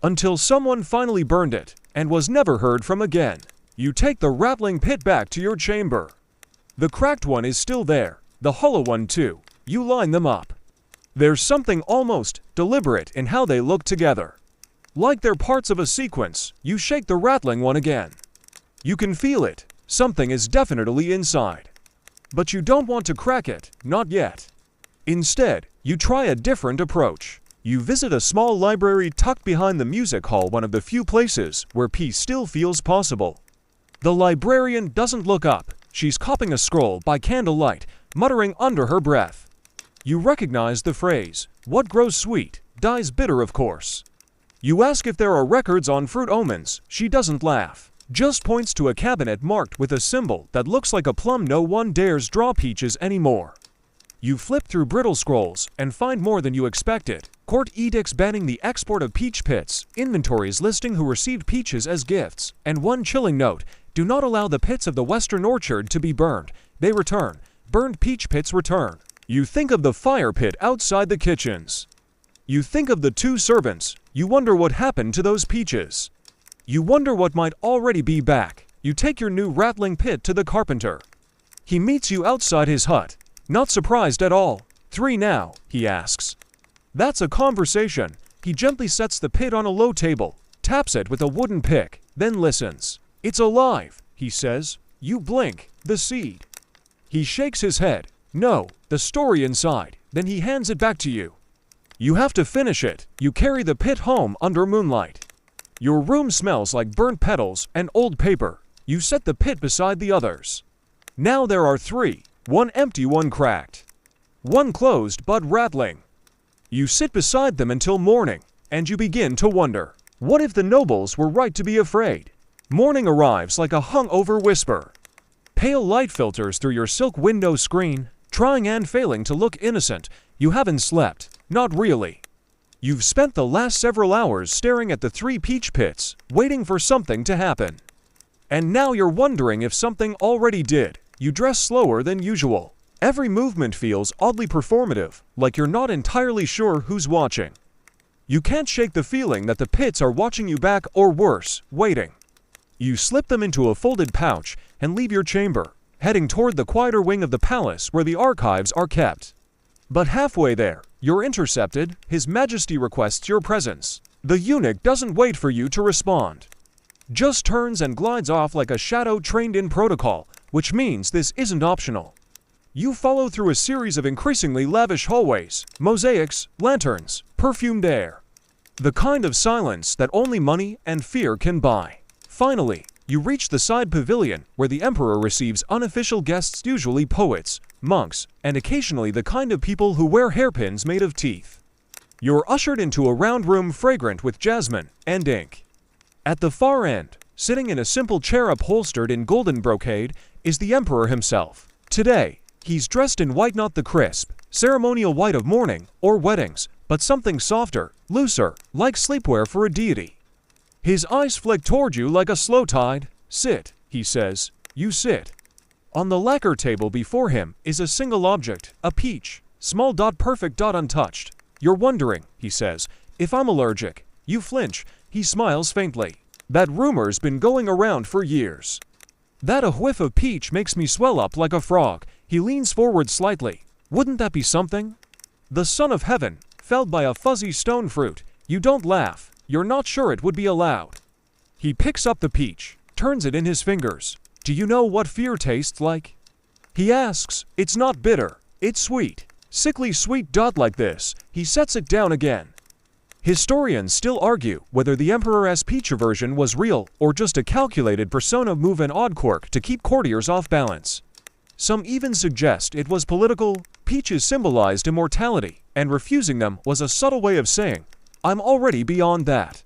Until someone finally burned it, and was never heard from again. You take the rattling pit back to your chamber. The cracked one is still there, the hollow one too. You line them up. There's something almost deliberate in how they look together. Like they're parts of a sequence, you shake the rattling one again. You can feel it, something is definitely inside. But you don't want to crack it, not yet. Instead, you try a different approach. You visit a small library tucked behind the music hall, one of the few places where peace still feels possible. The librarian doesn't look up. She's copying a scroll by candlelight, muttering under her breath. You recognize the phrase, "What grows sweet, dies bitter," of course. You ask if there are records on fruit omens. She doesn't laugh, just points to a cabinet marked with a symbol that looks like a plum. No one dares draw peaches anymore. You flip through brittle scrolls and find more than you expected. Court edicts banning the export of peach pits, inventories listing who received peaches as gifts, and one chilling note: do not allow the pits of the western orchard to be burned. They return, burned peach pits return. You think of the fire pit outside the kitchens. You think of the two servants. You wonder what happened to those peaches. You wonder what might already be back. You take your new rattling pit to the carpenter. He meets you outside his hut. Not surprised at all. 3 now, he asks. That's a conversation. He gently sets the pit on a low table, taps it with a wooden pick, then listens. It's alive, he says. You blink. The seed. He shakes his head. No, the story inside. Then he hands it back to you. You have to finish it. You carry the pit home under moonlight. Your room smells like burnt petals and old paper. You set the pit beside the others. Now there are 3. 1 empty, 1 cracked. 1 closed but rattling. You sit beside them until morning, and you begin to wonder, what if the nobles were right to be afraid? Morning arrives like a hung-over whisper. Pale light filters through your silk window screen, trying and failing to look innocent. You haven't slept. Not really. You've spent the last several hours staring at the 3 peach pits, waiting for something to happen. And now you're wondering if something already did. You dress slower than usual. Every movement feels oddly performative, like you're not entirely sure who's watching. You can't shake the feeling that the pits are watching you back, or worse, waiting. You slip them into a folded pouch and leave your chamber, heading toward the quieter wing of the palace where the archives are kept. But halfway there, you're intercepted. His Majesty requests your presence. The eunuch doesn't wait for you to respond. Just turns and glides off like a shadow trained in protocol, which means this isn't optional. You follow through a series of increasingly lavish hallways, mosaics, lanterns, perfumed air. The kind of silence that only money and fear can buy. Finally, you reach the side pavilion where the emperor receives unofficial guests, usually poets, monks, and occasionally the kind of people who wear hairpins made of teeth. You're ushered into a round room fragrant with jasmine and ink. At the far end, sitting in a simple chair upholstered in golden brocade, is the emperor himself. Today, he's dressed in white, not the crisp, ceremonial white of mourning or weddings, but something softer, looser, like sleepwear for a deity. His eyes flick toward you like a slow tide. Sit, he says. You sit. On the lacquer table before him is a single object, a peach, small dot, perfect dot, untouched. You're wondering, he says, if I'm allergic. You flinch. He smiles faintly. That rumor's been going around for years. That a whiff of peach makes me swell up like a frog. He leans forward slightly. Wouldn't that be something? The son of heaven, felled by a fuzzy stone fruit. You don't laugh. You're not sure it would be allowed. He picks up the peach, turns it in his fingers. Do you know what fear tastes like? He asks. It's not bitter. It's sweet. Sickly sweet dot like this. He sets it down again. Historians still argue whether the emperor's peach aversion was real or just a calculated persona move, an odd quirk to keep courtiers off balance. Some even suggest it was political. Peaches symbolized immortality, and refusing them was a subtle way of saying, I'm already beyond that.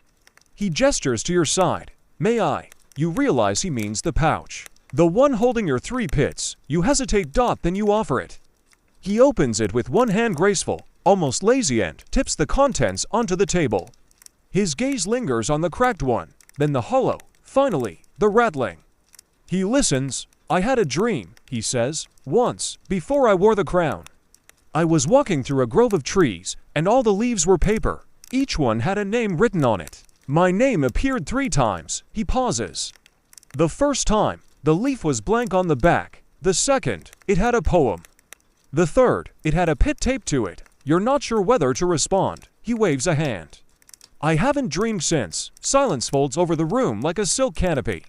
He gestures to your side. May I? You realize he means the pouch. The one holding your 3 pits. You hesitate. Then you offer it. He opens it with one hand, graceful, almost lazy, and tips the contents onto the table. His gaze lingers on the cracked one, then the hollow, finally, the rattling. He listens. I had a dream, he says, once, before I wore the crown. I was walking through a grove of trees, and all the leaves were paper. Each one had a name written on it. My name appeared 3 times. He pauses. The first time, the leaf was blank on the back. The second, it had a poem. The third, it had a pit taped to it. You're not sure whether to respond. He waves a hand. I haven't dreamed since. Silence folds over the room like a silk canopy.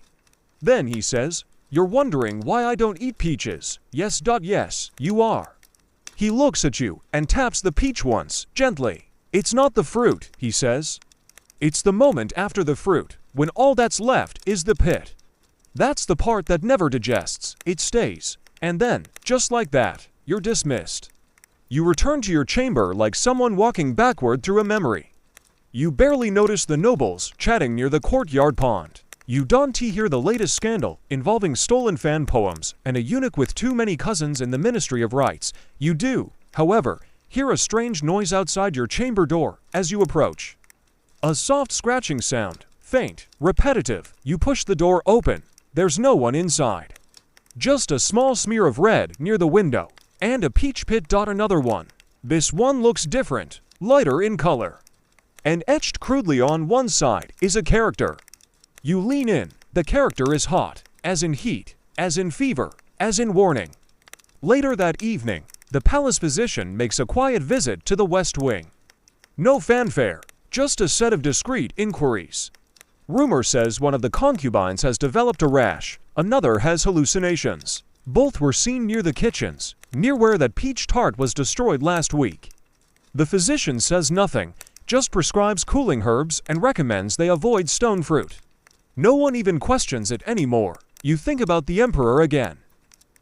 Then he says, you're wondering why I don't eat peaches. Yes. Yes, you are. He looks at you and taps the peach once, gently. It's not the fruit, he says. It's the moment after the fruit, when all that's left is the pit. That's the part that never digests. It stays. And then, just like that, you're dismissed. You return to your chamber like someone walking backward through a memory. You barely notice the nobles chatting near the courtyard pond. You don't hear the latest scandal involving stolen fan poems and a eunuch with too many cousins in the Ministry of Rights. You do, however, hear a strange noise outside your chamber door as you approach. A soft scratching sound, faint, repetitive. You push the door open. There's no one inside. Just a small smear of red near the window, and a peach pit. Another one. This one looks different, lighter in color. And etched crudely on one side is a character. You lean in, the character is hot, as in heat, as in fever, as in warning. Later that evening, the palace physician makes a quiet visit to the West Wing. No fanfare, just a set of discreet inquiries. Rumor says one of the concubines has developed a rash, another has hallucinations. Both were seen near the kitchens, near where that peach tart was destroyed last week. The physician says nothing, just prescribes cooling herbs and recommends they avoid stone fruit. No one even questions it anymore. You think about the emperor again.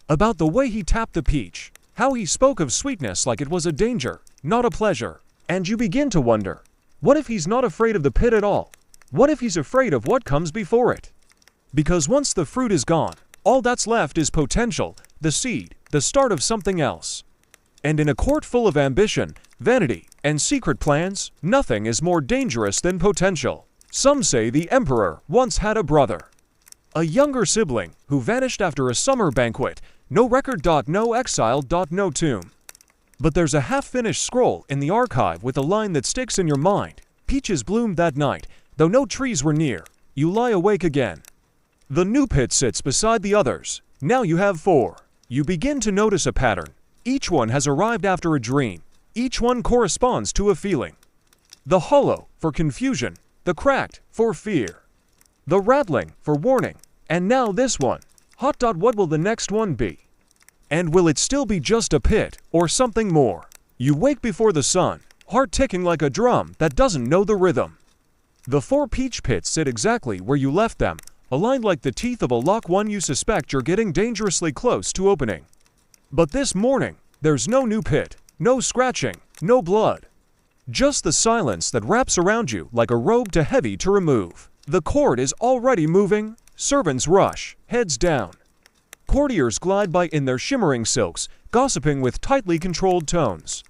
About the way he tapped the peach, how he spoke of sweetness like it was a danger, not a pleasure. And you begin to wonder, what if he's not afraid of the pit at all? What if he's afraid of what comes before it? Because once the fruit is gone, all that's left is potential, the seed, the start of something else. And in a court full of ambition, vanity, and secret plans, nothing is more dangerous than potential. Some say the emperor once had a brother. A younger sibling who vanished after a summer banquet, no record. No exile. No tomb. But there's a half-finished scroll in the archive with a line that sticks in your mind. Peaches bloomed that night, though no trees were near. You lie awake again. The new pit sits beside the others. Now you have 4. You begin to notice a pattern. Each one has arrived after a dream. Each one corresponds to a feeling. The hollow for confusion, the cracked for fear, the rattling for warning, and now this one. Hot. What will the next one be? And will it still be just a pit, or something more? You wake before the sun, heart ticking like a drum that doesn't know the rhythm. The 4 peach pits sit exactly where you left them, aligned like the teeth of a lock. One you suspect you're getting dangerously close to opening. But this morning, there's no new pit, no scratching, no blood. Just the silence that wraps around you like a robe too heavy to remove. The cord is already moving, servants rush, heads down. Courtiers glide by in their shimmering silks, gossiping with tightly controlled tones.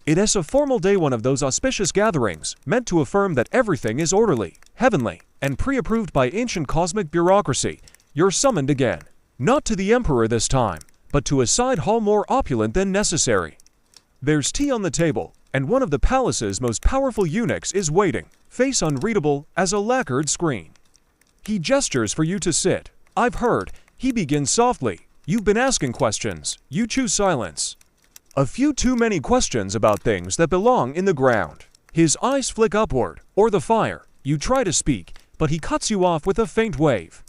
It is a formal day, one of those auspicious gatherings, meant to affirm that everything is orderly, heavenly, and pre-approved by ancient cosmic bureaucracy. You're summoned again. Not to the emperor this time, but to a side hall more opulent than necessary. There's tea on the table, and one of the palace's most powerful eunuchs is waiting, face unreadable as a lacquered screen. He gestures for you to sit. I've heard. He begins softly. You've been asking questions. You choose silence. A few too many questions about things that belong in the ground. His eyes flick upward, or the fire. You try to speak, but he cuts you off with a faint wave.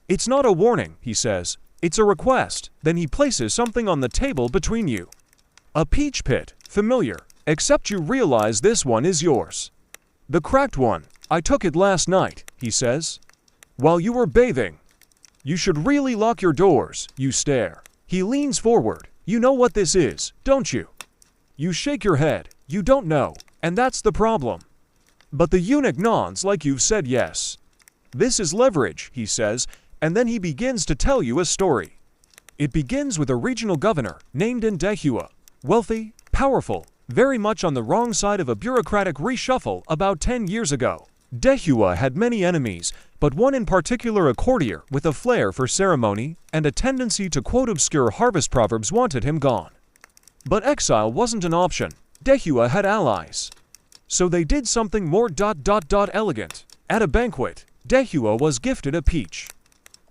It's not a warning, he says. It's a request. Then he places something on the table between you. A peach pit, familiar, except you realize this one is yours. The cracked one. I took it last night, he says. While you were bathing. You should really lock your doors, you stare. He leans forward. You know what this is, don't you? You shake your head. You don't know, and that's the problem. But the eunuch nods like you've said yes. This is leverage, he says, and then he begins to tell you a story. It begins with a regional governor named Dehua, wealthy, powerful, very much on the wrong side of a bureaucratic reshuffle about 10 years ago. Dehua had many enemies, but one in particular, a courtier with a flair for ceremony and a tendency to quote obscure harvest proverbs, wanted him gone. But exile wasn't an option. Dehua had allies. So they did something more elegant. At a banquet, Dehua was gifted a peach.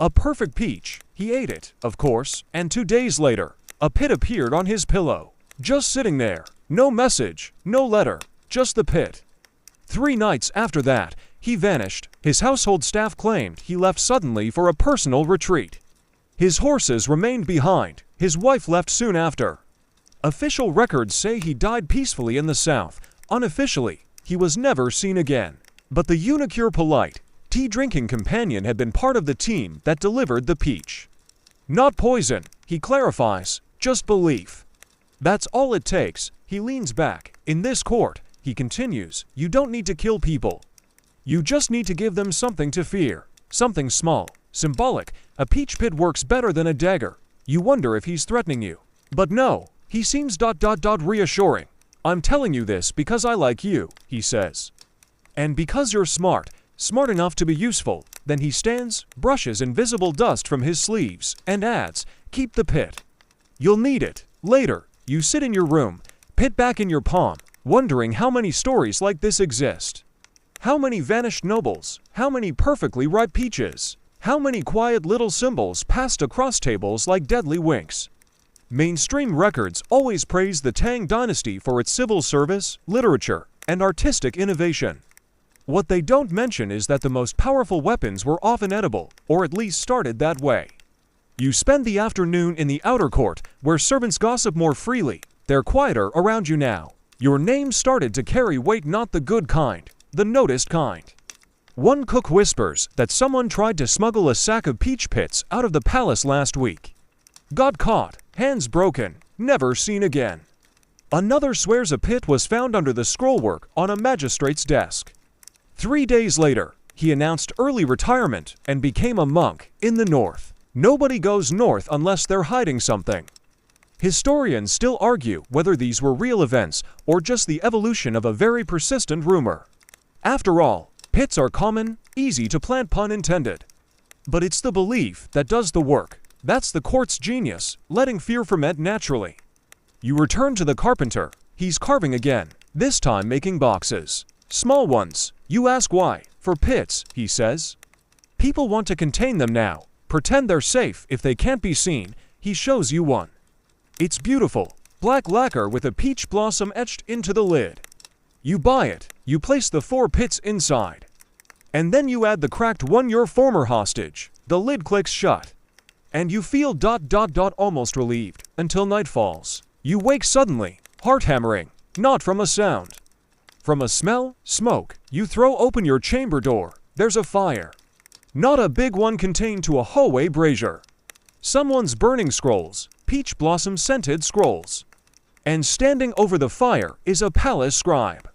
A perfect peach. He ate it, of course, and 2 days later, a pit appeared on his pillow. Just sitting there. No message, no letter, just the pit. 3 nights after that, he vanished. His household staff claimed he left suddenly for a personal retreat. His horses remained behind. His wife left soon after. Official records say he died peacefully in the south. Unofficially, he was never seen again. But the eunuch, your polite, tea-drinking companion, had been part of the team that delivered the peach. Not poison, he clarifies, just belief. That's all it takes. He leans back. In this court, he continues, you don't need to kill people. You just need to give them something to fear. Something small, symbolic. A peach pit works better than a dagger. You wonder if he's threatening you. But no, he seems reassuring. I'm telling you this because I like you, he says. And because you're smart enough to be useful. Then he stands, brushes invisible dust from his sleeves, and adds, Keep the pit. You'll need it. Later, you sit in your room, pit back in your palm, wondering how many stories like this exist. How many vanished nobles? How many perfectly ripe peaches? How many quiet little symbols passed across tables like deadly winks? Mainstream records always praise the Tang Dynasty for its civil service, literature, and artistic innovation. What they don't mention is that the most powerful weapons were often edible, or at least started that way. You spend the afternoon in the outer court, where servants gossip more freely. They're quieter around you now. Your name started to carry weight, not the good kind, the noticed kind. One cook whispers that someone tried to smuggle a sack of peach pits out of the palace last week. Got caught, hands broken, never seen again. Another swears a pit was found under the scrollwork on a magistrate's desk. 3 days later, he announced early retirement and became a monk in the north. Nobody goes north unless they're hiding something. Historians still argue whether these were real events or just the evolution of a very persistent rumor. After all, pits are common, easy to plant, pun intended. But it's the belief that does the work. That's the court's genius, letting fear ferment naturally. You return to the carpenter. He's carving again, this time making boxes. Small ones. You ask why. For pits, he says. People want to contain them now. Pretend they're safe if they can't be seen. He shows you one. It's beautiful. Black lacquer with a peach blossom etched into the lid. You buy it. You place the 4 pits inside. And then you add the cracked one, your former hostage. The lid clicks shut. And you feel ... almost relieved, until night falls. You wake suddenly, heart hammering, not from a sound. From a smell, smoke. You throw open your chamber door. There's a fire. Not a big one contained to a hallway brazier. Someone's burning scrolls, peach blossom scented scrolls. And standing over the fire is a palace scribe.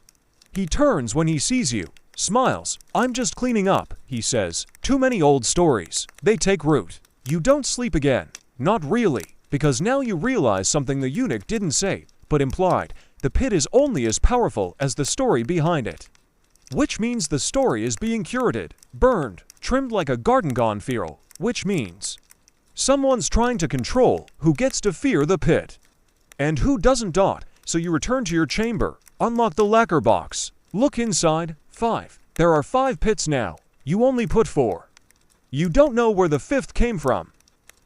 He turns when he sees you, smiles. I'm just cleaning up, he says. Too many old stories. They take root. You don't sleep again. Not really, because now you realize something the eunuch didn't say, but implied. The pit is only as powerful as the story behind it. Which means the story is being curated, burned, trimmed like a garden gone feral. Which means someone's trying to control who gets to fear the pit. And who doesn't. So you return to your chamber, unlock the lacquer box, look inside. 5. There are 5 pits now. You only put 4. You don't know where the 5th came from.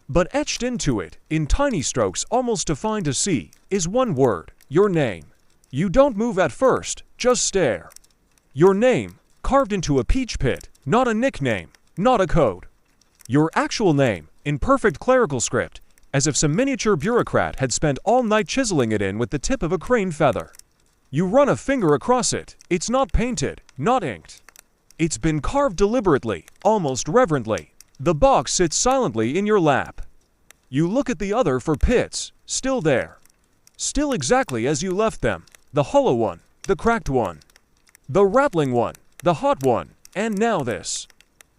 But etched into it, in tiny strokes almost defined to see, is one word, your name. You don't move at first, just stare. Your name, carved into a peach pit, not a nickname, not a code. Your actual name, in perfect clerical script, as if some miniature bureaucrat had spent all night chiseling it in with the tip of a crane feather. You run a finger across it. It's not painted, not inked. It's been carved deliberately, almost reverently. The box sits silently in your lap. You look at the other 4 pits, still there. Still exactly as you left them. The hollow one, the cracked one, the rattling one, the hot one, and now this.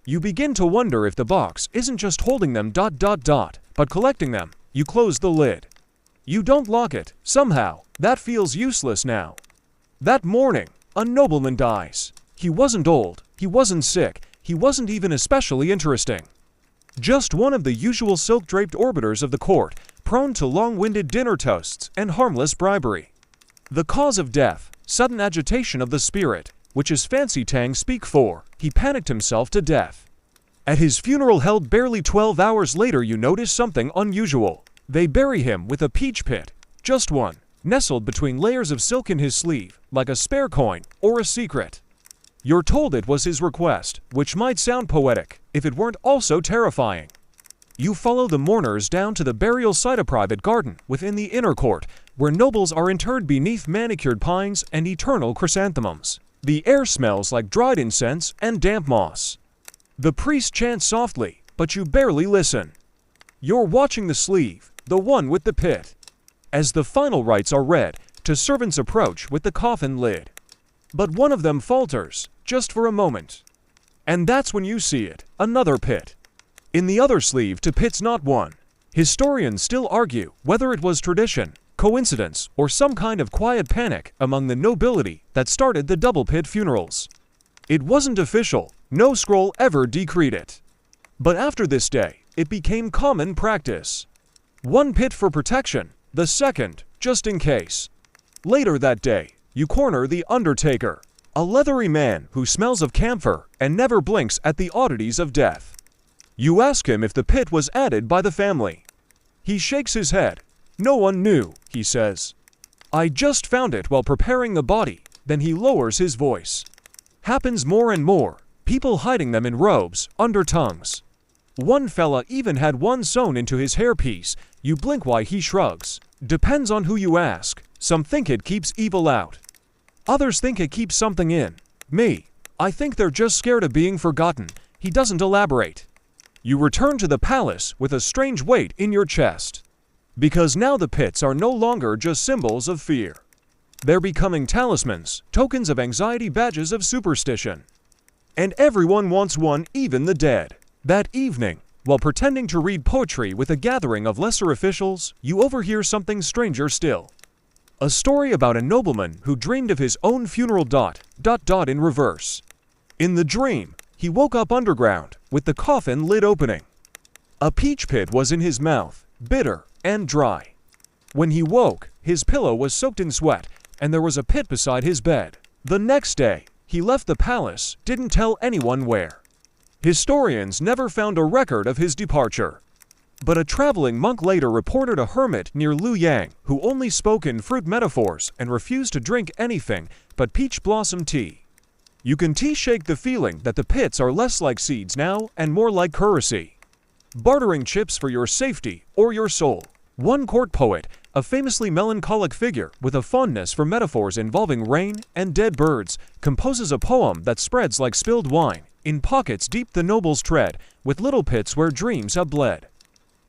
You begin to wonder if the box isn't just holding them ... but collecting them. You close the lid. You don't lock it. Somehow, that feels useless now. That morning, a nobleman dies. He wasn't old, he wasn't sick, he wasn't even especially interesting. Just one of the usual silk-draped orbiters of the court, prone to long-winded dinner toasts and harmless bribery. The cause of death, sudden agitation of the spirit, which is fancy Tang speak for. He panicked himself to death. At his funeral held barely 12 hours later, you notice something unusual. They bury him with a peach pit, just one, nestled between layers of silk in his sleeve, like a spare coin or a secret. You're told it was his request, which might sound poetic, if it weren't also terrifying. You follow the mourners down to the burial site, a private garden within the inner court, where nobles are interred beneath manicured pines and eternal chrysanthemums. The air smells like dried incense and damp moss. The priest chants softly, but you barely listen. You're watching the sleeve, the one with the pit. As the final rites are read, two servants approach with the coffin lid. But one of them falters, just for a moment. And that's when you see it, another pit. In the other sleeve, 2 pits, not one. Historians still argue whether it was tradition, coincidence, or some kind of quiet panic among the nobility that started the double pit funerals. It wasn't official, no scroll ever decreed it. But after this day, it became common practice. One pit for protection, the second, just in case. Later that day, you corner the undertaker, a leathery man who smells of camphor and never blinks at the oddities of death. You ask him if the pit was added by the family. He shakes his head. No one knew, he says. I just found it while preparing the body. Then he lowers his voice. Happens more and more, people hiding them in robes, under tongues. One fella even had one sewn into his hairpiece. You blink why he shrugs. Depends on who you ask. Some think it keeps evil out. Others think it keeps something in. Me, I think they're just scared of being forgotten. He doesn't elaborate. You return to the palace with a strange weight in your chest. Because now the pits are no longer just symbols of fear. They're becoming talismans, tokens of anxiety, badges of superstition. And everyone wants one, even the dead. That evening, while pretending to read poetry with a gathering of lesser officials, you overhear something stranger still. A story about a nobleman who dreamed of his own funeral ... in reverse. In the dream, he woke up underground, with the coffin lid opening. A peach pit was in his mouth, bitter and dry. When he woke, his pillow was soaked in sweat, and there was a pit beside his bed. The next day, he left the palace, didn't tell anyone where. Historians never found a record of his departure. But a traveling monk later reported a hermit near Luoyang who only spoke in fruit metaphors and refused to drink anything but peach blossom tea. You can shake the feeling that the pits are less like seeds now and more like currency. Bartering chips for your safety or your soul. One court poet, a famously melancholic figure with a fondness for metaphors involving rain and dead birds, composes a poem that spreads like spilled wine. In pockets deep the nobles tread, with little pits where dreams have bled.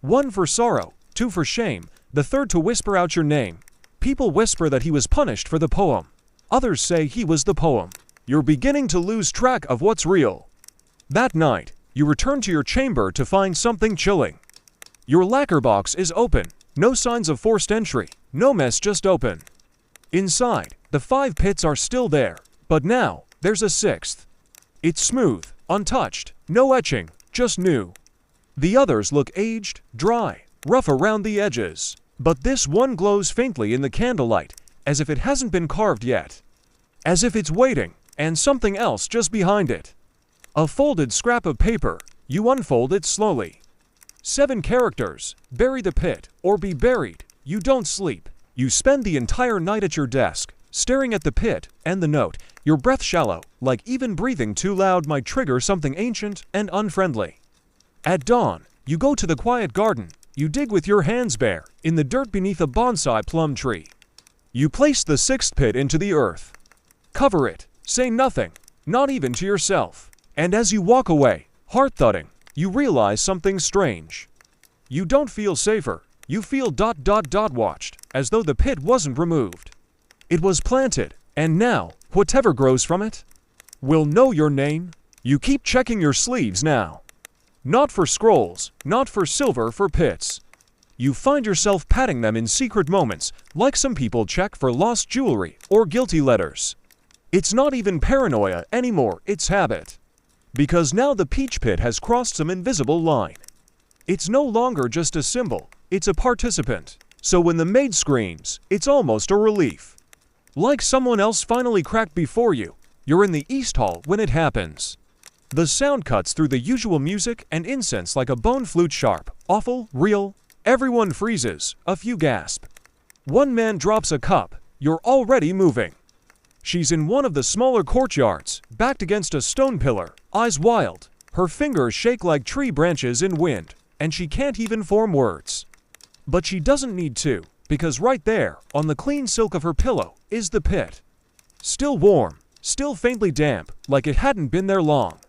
One for sorrow, two for shame, the third to whisper out your name. People whisper that he was punished for the poem. Others say he was the poem. You're beginning to lose track of what's real. That night, you return to your chamber to find something chilling. Your lacquer box is open, no signs of forced entry, no mess, just open. Inside, the 5 pits are still there, but now, there's a 6th. It's smooth, untouched, no etching, just new. The others look aged, dry, rough around the edges, but this one glows faintly in the candlelight, as if it hasn't been carved yet. As if it's waiting, and something else just behind it. A folded scrap of paper, you unfold it slowly. 7 characters, bury the pit, or be buried. You don't sleep. You spend the entire night at your desk, staring at the pit and the note, your breath shallow, like even breathing too loud might trigger something ancient and unfriendly. At dawn, you go to the quiet garden. You dig with your hands bare, in the dirt beneath a bonsai plum tree. You place the 6th pit into the earth. Cover it, say nothing, not even to yourself. And as you walk away, heart thudding, you realize something strange. You don't feel safer, you feel ... watched, as though the pit wasn't removed. It was planted, and now, whatever grows from it will know your name. You keep checking your sleeves now. Not for scrolls, not for silver, for pits. You find yourself patting them in secret moments, like some people check for lost jewelry or guilty letters. It's not even paranoia anymore, it's habit. Because now the peach pit has crossed some invisible line. It's no longer just a symbol, it's a participant. So when the maid screams, it's almost a relief. Like someone else finally cracked before you. You're in the East Hall when it happens. The sound cuts through the usual music and incense like a bone flute, sharp, awful, real. Everyone freezes, a few gasp. One man drops a cup, you're already moving. She's in one of the smaller courtyards, backed against a stone pillar, eyes wild. Her fingers shake like tree branches in wind, and she can't even form words. But she doesn't need to, because right there, on the clean silk of her pillow, is the pit. Still warm, still faintly damp, like it hadn't been there long.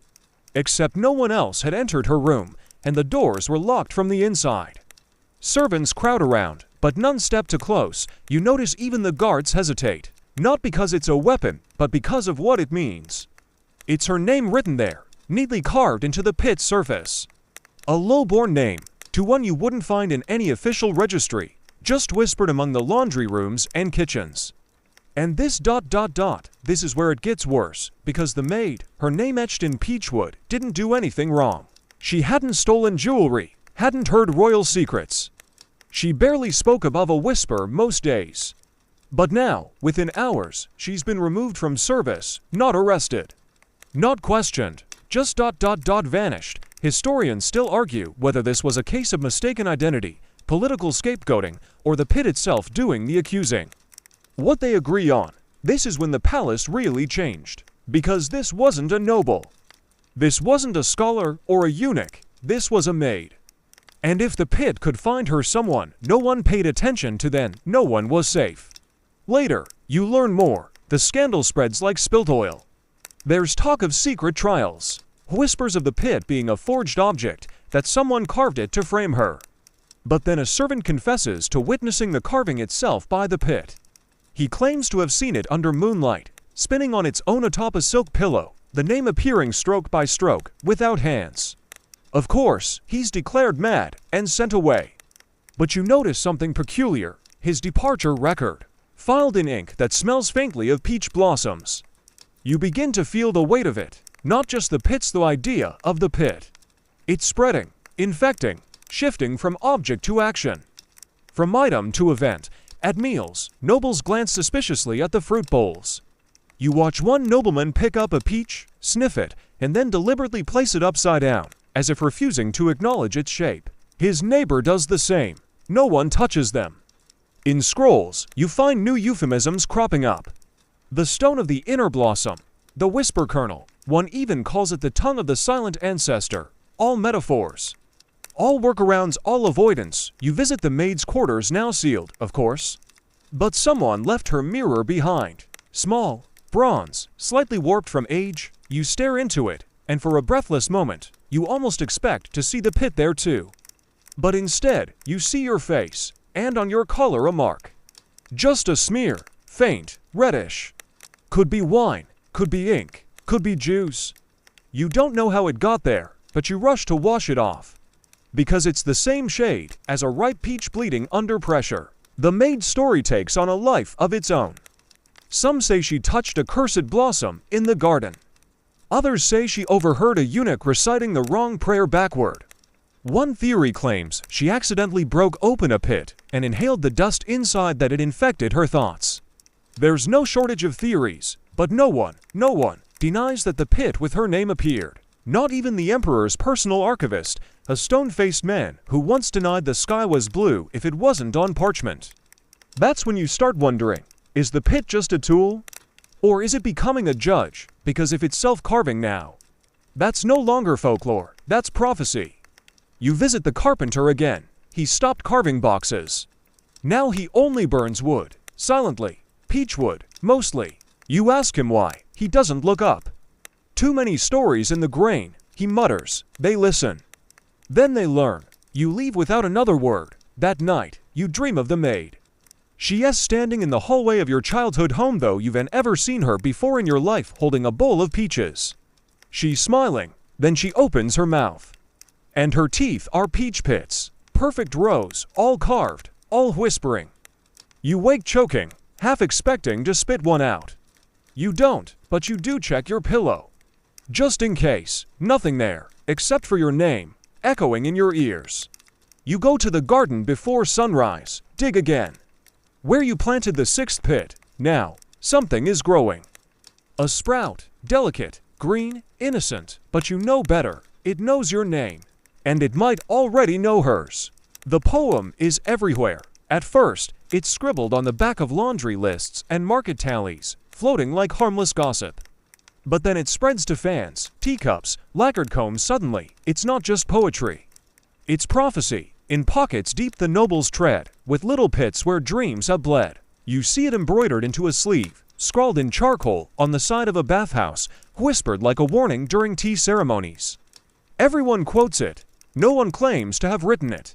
Except no one else had entered her room, and the doors were locked from the inside. Servants crowd around, but none step too close. You notice even the guards hesitate. Not because it's a weapon, but because of what it means. It's her name written there, neatly carved into the pit's surface. A low-born name, to one you wouldn't find in any official registry, just whispered among the laundry rooms and kitchens. And this ... this is where it gets worse, because the maid, her name etched in peachwood, didn't do anything wrong. She hadn't stolen jewelry, hadn't heard royal secrets. She barely spoke above a whisper most days. But now, within hours, she's been removed from service, not arrested, not questioned, just vanished. Historians still argue whether this was a case of mistaken identity, political scapegoating, or the pit itself doing the accusing. What they agree on, this is when the palace really changed. Because this wasn't a noble. This wasn't a scholar or a eunuch, this was a maid. And if the pit could find her someone no one paid attention to, then no one was safe. Later, you learn more. The scandal spreads like spilt oil. There's talk of secret trials, whispers of the pit being a forged object, that someone carved it to frame her. But then a servant confesses to witnessing the carving itself by the pit. He claims to have seen it under moonlight, spinning on its own atop a silk pillow, the name appearing stroke by stroke, without hands. Of course, he's declared mad and sent away. But you notice something peculiar, his departure record, filed in ink that smells faintly of peach blossoms. You begin to feel the weight of it, not just the pit's the idea of the pit. It's spreading, infecting, shifting from object to action, from item to event. At meals, nobles glance suspiciously at the fruit bowls. You watch one nobleman pick up a peach, sniff it, and then deliberately place it upside down, as if refusing to acknowledge its shape. His neighbor does the same. No one touches them. In scrolls, you find new euphemisms cropping up. The stone of the inner blossom, the whisper kernel, one even calls it the tongue of the silent ancestor. All metaphors. All workarounds, all avoidance. You visit the maid's quarters, now sealed, of course. But someone left her mirror behind. Small, bronze, slightly warped from age. You stare into it, and for a breathless moment, you almost expect to see the pit there too. But instead, you see your face, and on your collar a mark. Just a smear, faint, reddish. Could be wine, could be ink, could be juice. You don't know how it got there, but you rush to wash it off. Because it's the same shade as a ripe peach bleeding under pressure. The maid's story takes on a life of its own. Some say she touched a cursed blossom in the garden. Others say she overheard a eunuch reciting the wrong prayer backward. One theory claims she accidentally broke open a pit and inhaled the dust inside that it infected her thoughts. There's no shortage of theories, but no one denies that the pit with her name appeared. Not even the emperor's personal archivist, a stone-faced man who once denied the sky was blue if it wasn't on parchment. That's when you start wondering, is the pit just a tool? Or is it becoming a judge? Because if it's self-carving now, that's no longer folklore, that's prophecy. You visit the carpenter again. He stopped carving boxes. Now he only burns wood, silently, peach wood, mostly. You ask him why, he doesn't look up. Too many stories in the grain, he mutters. They listen. Then they learn. You leave without another word. That night, you dream of the maid. She is standing in the hallway of your childhood home, though you've ever seen her before in your life, holding a bowl of peaches. She's smiling, then she opens her mouth. And her teeth are peach pits, perfect rows, all carved, all whispering. You wake choking, half expecting to spit one out. You don't, but you do check your pillow. Just in case, nothing there, except for your name, echoing in your ears. You go to the garden before sunrise, dig again. Where you planted the sixth pit, now, something is growing. A sprout, delicate, green, innocent, but you know better. It knows your name, and it might already know hers. The poem is everywhere. At first, it's scribbled on the back of laundry lists and market tallies, floating like harmless gossip. But then it spreads to fans, teacups, lacquered combs. Suddenly, it's not just poetry. It's prophecy. In pockets deep the nobles tread, with little pits where dreams have bled. You see it embroidered into a sleeve, scrawled in charcoal on the side of a bathhouse, whispered like a warning during tea ceremonies. Everyone quotes it. No one claims to have written it.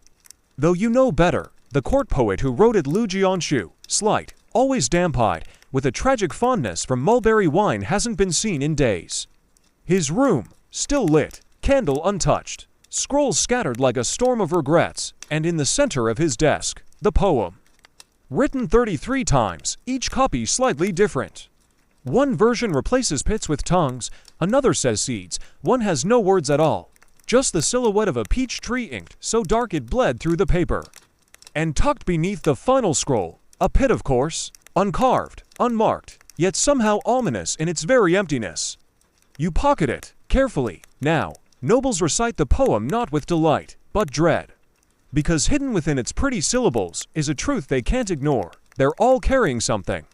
Though you know better, the court poet who wrote it, Lu Jianshu, slight, always damp-eyed, with a tragic fondness for mulberry wine, hasn't been seen in days. His room, still lit, candle untouched, scrolls scattered like a storm of regrets, and in the center of his desk, the poem. Written 33 times, each copy slightly different. One version replaces pits with tongues, another says seeds, one has no words at all, just the silhouette of a peach tree inked so dark it bled through the paper. And tucked beneath the final scroll, a pit of course, uncarved, unmarked, yet somehow ominous in its very emptiness. You pocket it, carefully. Now, nobles recite the poem not with delight, but dread. Because hidden within its pretty syllables is a truth they can't ignore. They're all carrying something.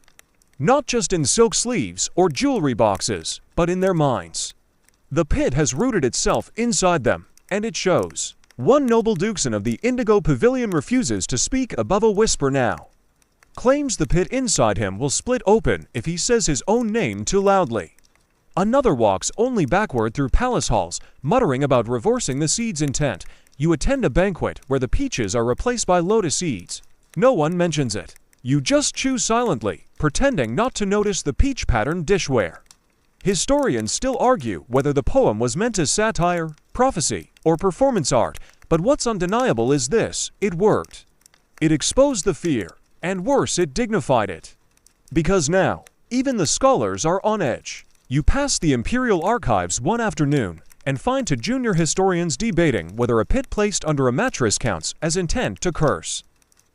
Not just in silk sleeves or jewelry boxes, but in their minds. The pit has rooted itself inside them, and it shows. One noble dukeson of the Indigo Pavilion refuses to speak above a whisper now. Claims the pit inside him will split open if he says his own name too loudly. Another walks only backward through palace halls, muttering about reversing the seed's intent. You attend a banquet where the peaches are replaced by lotus seeds. No one mentions it. You just chew silently, pretending not to notice the peach-patterned dishware. Historians still argue whether the poem was meant as satire, prophecy, or performance art, but what's undeniable is this: it worked. It exposed the fear, and worse, it dignified it. Because now, even the scholars are on edge. You pass the Imperial Archives one afternoon and find two junior historians debating whether a pit placed under a mattress counts as intent to curse.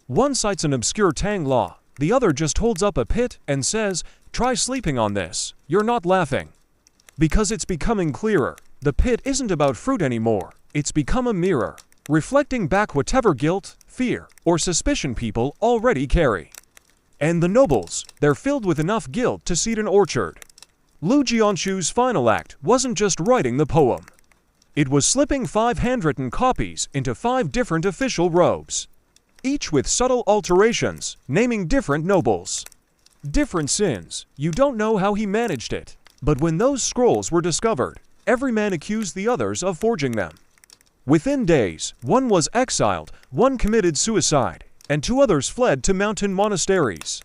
One cites an obscure Tang law, the other just holds up a pit and says, "Try sleeping on this, you're not laughing." Because it's becoming clearer, the pit isn't about fruit anymore, it's become a mirror, reflecting back whatever guilt, fear, or suspicion people already carry. And the nobles, they're filled with enough guilt to seed an orchard. Lu Jianshu's final act wasn't just writing the poem. It was slipping 5 handwritten copies into 5 different official robes, each with subtle alterations, naming different nobles. Different sins. You don't know how he managed it. But when those scrolls were discovered, every man accused the others of forging them. Within days, one was exiled, one committed suicide, and 2 others fled to mountain monasteries.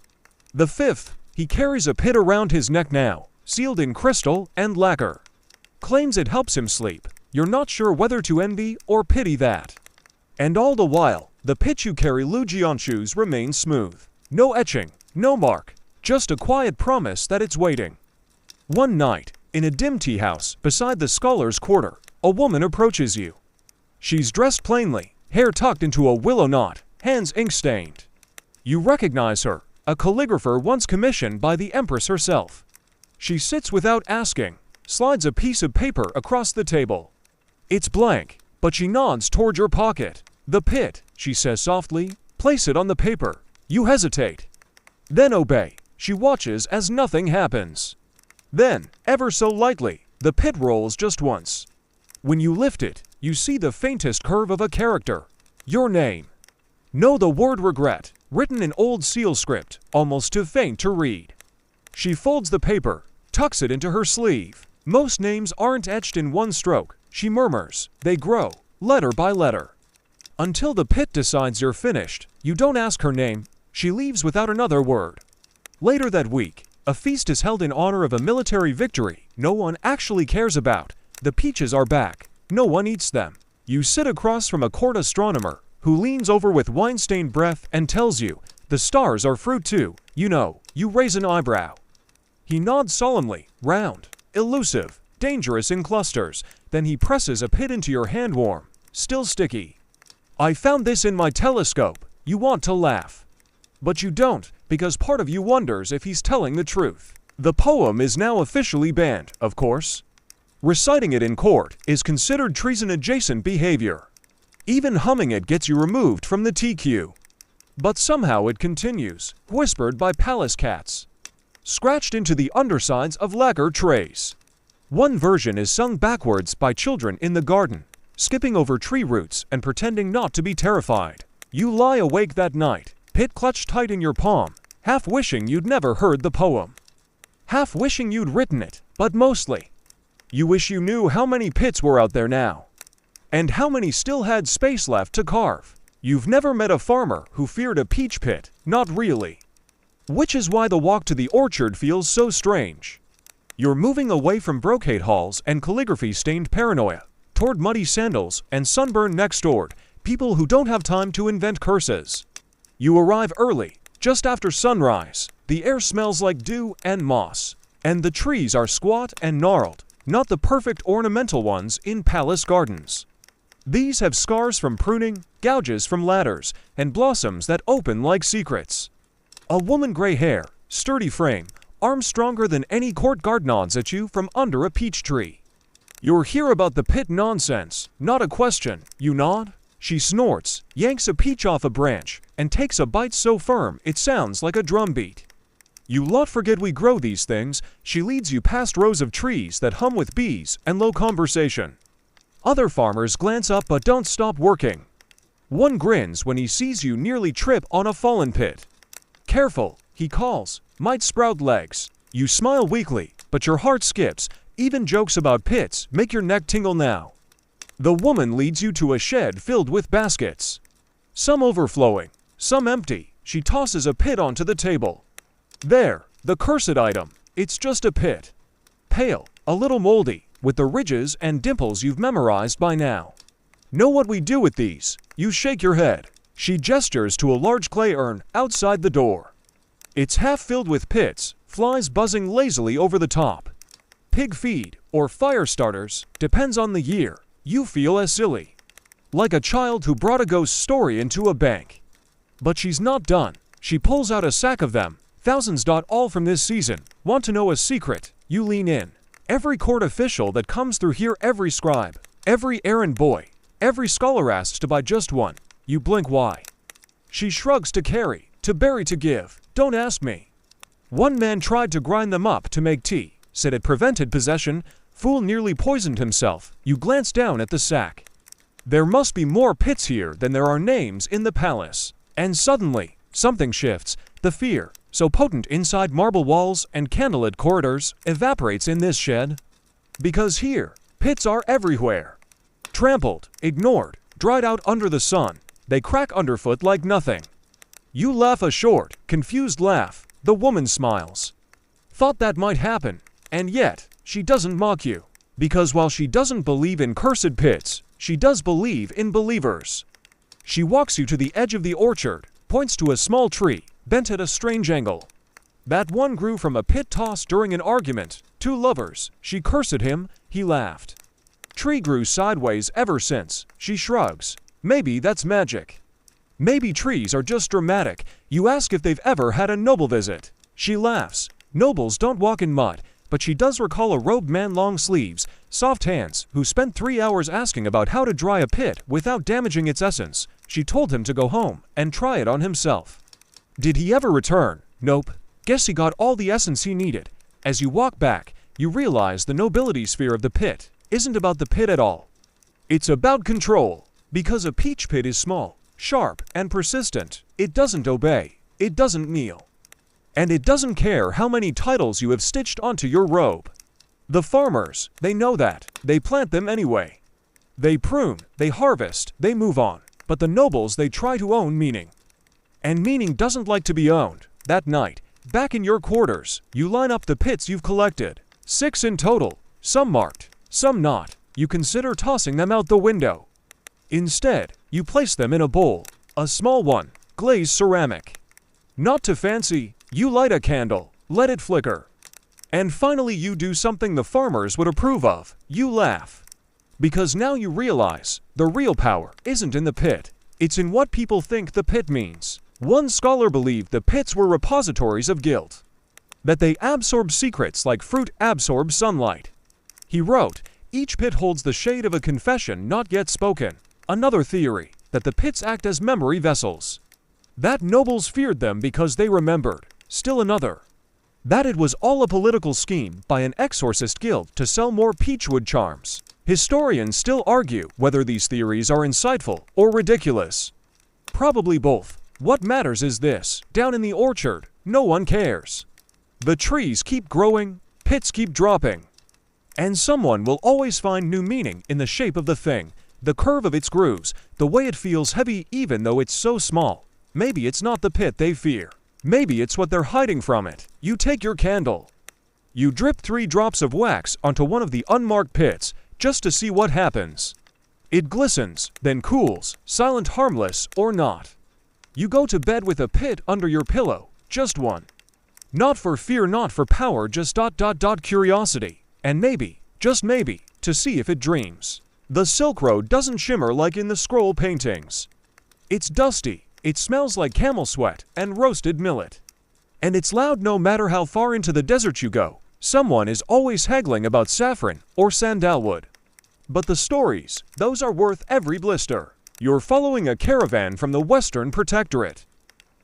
The 5th, he carries a pit around his neck now, sealed in crystal and lacquer. Claims it helps him sleep. You're not sure whether to envy or pity that. And all the while, the pit you carry Lu Jianshu's remains smooth. No etching, no mark, just a quiet promise that it's waiting. One night, in a dim tea house beside the scholars' quarter, a woman approaches you. She's dressed plainly, hair tucked into a willow knot, hands ink-stained. You recognize her, a calligrapher once commissioned by the Empress herself. She sits without asking, slides a piece of paper across the table. It's blank, but she nods toward your pocket. "The pit," she says softly. "Place it on the paper." You hesitate. Then obey. She watches as nothing happens. Then, ever so lightly, the pit rolls just once. When you lift it, you see the faintest curve of a character. Your name. Know the word regret, written in old seal script, almost too faint to read. She folds the paper, tucks it into her sleeve. Most names aren't etched in one stroke, she murmurs. They grow, letter by letter. Until the pit decides you're finished, you don't ask her name. She leaves without another word. Later that week, a feast is held in honor of a military victory no one actually cares about. The peaches are back. No one eats them. You sit across from a court astronomer who leans over with wine-stained breath and tells you, "The stars are fruit too, you know." You raise an eyebrow. He nods solemnly, round, elusive, dangerous in clusters. Then he presses a pit into your hand warm, still sticky. "I found this in my telescope." You want to laugh. But you don't, because part of you wonders if he's telling the truth. The poem is now officially banned, of course. Reciting it in court is considered treason-adjacent behavior. Even humming it gets you removed from the TQ. But somehow it continues, whispered by palace cats, scratched into the undersides of lacquer trays. One version is sung backwards by children in the garden, skipping over tree roots and pretending not to be terrified. You lie awake that night, pit clutched tight in your palm, half wishing you'd never heard the poem. Half wishing you'd written it, but mostly, you wish you knew how many pits were out there now. And how many still had space left to carve. You've never met a farmer who feared a peach pit, not really. Which is why the walk to the orchard feels so strange. You're moving away from brocade halls and calligraphy-stained paranoia, toward muddy sandals and sunburned necks toward people who don't have time to invent curses. You arrive early, just after sunrise. The air smells like dew and moss, and the trees are squat and gnarled, not the perfect ornamental ones in palace gardens. These have scars from pruning, gouges from ladders, and blossoms that open like secrets. A woman gray hair, sturdy frame, arms stronger than any courtyard nods at you from under a peach tree. You're here about the pit nonsense, not a question, you nod? She snorts, yanks a peach off a branch, and takes a bite so firm it sounds like a drumbeat. You lot forget we grow these things. She leads you past rows of trees that hum with bees and low conversation. Other farmers glance up but don't stop working. One grins when he sees you nearly trip on a fallen pit. Careful, he calls, might sprout legs. You smile weakly, but your heart skips. Even jokes about pits make your neck tingle now. The woman leads you to a shed filled with baskets. Some overflowing, some empty. She tosses a pit onto the table. There, the cursed item. It's just a pit. Pale, a little moldy, with the ridges and dimples you've memorized by now. Know what we do with these? You shake your head. She gestures to a large clay urn outside the door. It's half filled with pits, flies buzzing lazily over the top. Pig feed, or fire starters, depends on the year. You feel as silly. Like a child who brought a ghost story into a bank. But she's not done. She pulls out a sack of them. Thousands. All from this season. Want to know a secret? You lean in. Every court official that comes through here, every scribe, every errand boy, every scholar asks to buy just one. You blink. Why? She shrugs. To carry, to bury, to give. Don't ask me. One man tried to grind them up to make tea. Said it prevented possession. Fool nearly poisoned himself. You glance down at the sack. There must be more pits here than there are names in the palace. And suddenly, something shifts. The fear, so potent inside marble walls and candlelit corridors, evaporates in this shed. Because here, pits are everywhere. Trampled, ignored, dried out under the sun. They crack underfoot like nothing. You laugh a short, confused laugh. The woman smiles. Thought that might happen. And yet, she doesn't mock you. Because while she doesn't believe in cursed pits, she does believe in believers. She walks you to the edge of the orchard, points to a small tree, bent at a strange angle. That one grew from a pit toss during an argument. Two lovers, she cursed him, he laughed. Tree grew sideways ever since, she shrugs. Maybe that's magic. Maybe trees are just dramatic. You ask if they've ever had a noble visit. She laughs. Nobles don't walk in mud, but she does recall a robed man, long sleeves, soft hands, who spent 3 hours asking about how to dry a pit without damaging its essence. She told him to go home and try it on himself. Did he ever return? Nope. Guess he got all the essence he needed. As you walk back, you realize the nobility sphere of the pit isn't about the pit at all. It's about control. Because a peach pit is small, sharp, and persistent, it doesn't obey, it doesn't kneel. And it doesn't care how many titles you have stitched onto your robe. The farmers, they know that. They plant them anyway. They prune, they harvest, they move on. But the nobles, they try to own meaning. And meaning doesn't like to be owned. That night, back in your quarters, you line up the pits you've collected. 6 in total, some marked, some not. You consider tossing them out the window. Instead, you place them in a bowl, a small one, glazed ceramic. Not too fancy, you light a candle, let it flicker. And finally you do something the farmers would approve of. You laugh. Because now you realize, the real power isn't in the pit. It's in what people think the pit means. One scholar believed the pits were repositories of guilt. That they absorb secrets like fruit absorbs sunlight. He wrote, each pit holds the shade of a confession not yet spoken. Another theory, that the pits act as memory vessels. That nobles feared them because they remembered. Still another. That it was all a political scheme by an exorcist guild to sell more peachwood charms. Historians still argue whether these theories are insightful or ridiculous. Probably both. What matters is this: down in the orchard, no one cares. The trees keep growing, pits keep dropping. And someone will always find new meaning in the shape of the thing, the curve of its grooves, the way it feels heavy even though it's so small. Maybe it's not the pit they fear. Maybe it's what they're hiding from it. You take your candle. You drip 3 drops of wax onto one of the unmarked pits, just to see what happens. It glistens, then cools, silent, harmless, or not. You go to bed with a pit under your pillow, just one. Not for fear, not for power, just curiosity. And maybe, just maybe, to see if it dreams. The Silk Road doesn't shimmer like in the scroll paintings. It's dusty, it smells like camel sweat and roasted millet. And it's loud no matter how far into the desert you go. Someone is always haggling about saffron or sandalwood. But the stories, those are worth every blister. You're following a caravan from the Western Protectorate.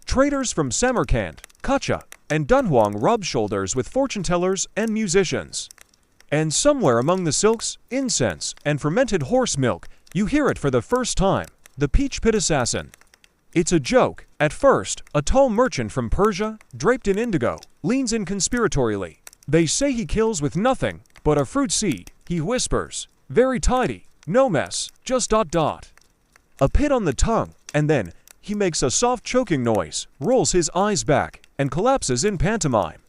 Traders from Samarkand, Kacha, and Dunhuang rub shoulders with fortune-tellers and musicians. And somewhere among the silks, incense, and fermented horse milk, you hear it for the first time, the Peach Pit Assassin. It's a joke. At first, a tall merchant from Persia, draped in indigo, leans in conspiratorially. They say he kills with nothing but a fruit seed. He whispers, very tidy, no mess, just ... A pit on the tongue, and then he makes a soft choking noise, rolls his eyes back, and collapses in pantomime.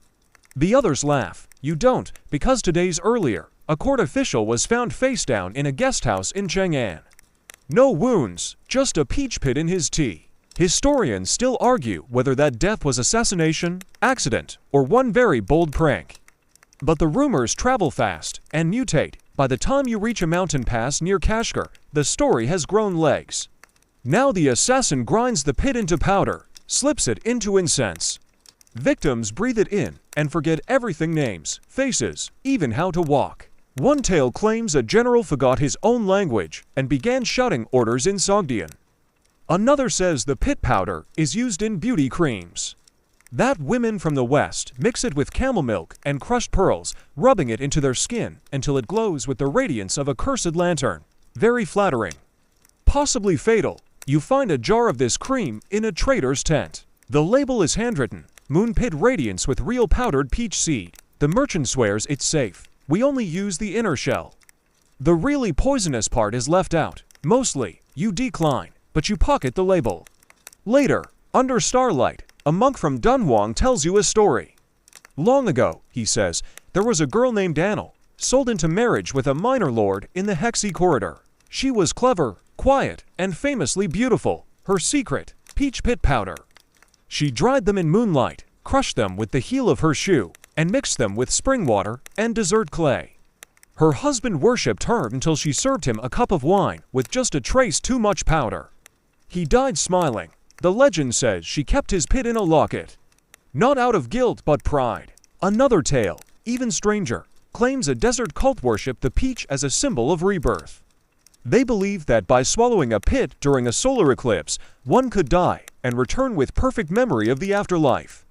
The others laugh. You don't, because 2 days earlier, a court official was found face down in a guest house in Chang'an. No wounds, just a peach pit in his tea. Historians still argue whether that death was assassination, accident, or one very bold prank. But the rumors travel fast and mutate. By the time you reach a mountain pass near Kashgar, the story has grown legs. Now the assassin grinds the pit into powder, slips it into incense. Victims breathe it in and forget everything: names, faces, even how to walk. One tale claims a general forgot his own language and began shouting orders in Sogdian. Another says the pit powder is used in beauty creams. That women from the West mix it with camel milk and crushed pearls, rubbing it into their skin until it glows with the radiance of a cursed lantern. Very flattering. Possibly fatal. You find a jar of this cream in a trader's tent. The label is handwritten, Moon Pit Radiance with real powdered peach seed. The merchant swears it's safe. We only use the inner shell. The really poisonous part is left out. Mostly, you decline, but you pocket the label. Later, under starlight, a monk from Dunhuang tells you a story. Long ago, he says, there was a girl named Anil, sold into marriage with a minor lord in the Hexi corridor. She was clever, quiet, and famously beautiful. Her secret, peach pit powder. She dried them in moonlight, crushed them with the heel of her shoe, and mixed them with spring water and dessert clay. Her husband worshipped her until she served him a cup of wine with just a trace too much powder. He died smiling. The legend says she kept his pit in a locket. Not out of guilt but pride. Another tale, even stranger, claims a desert cult worshipped the peach as a symbol of rebirth. They believed that by swallowing a pit during a solar eclipse, one could die and return with perfect memory of the afterlife.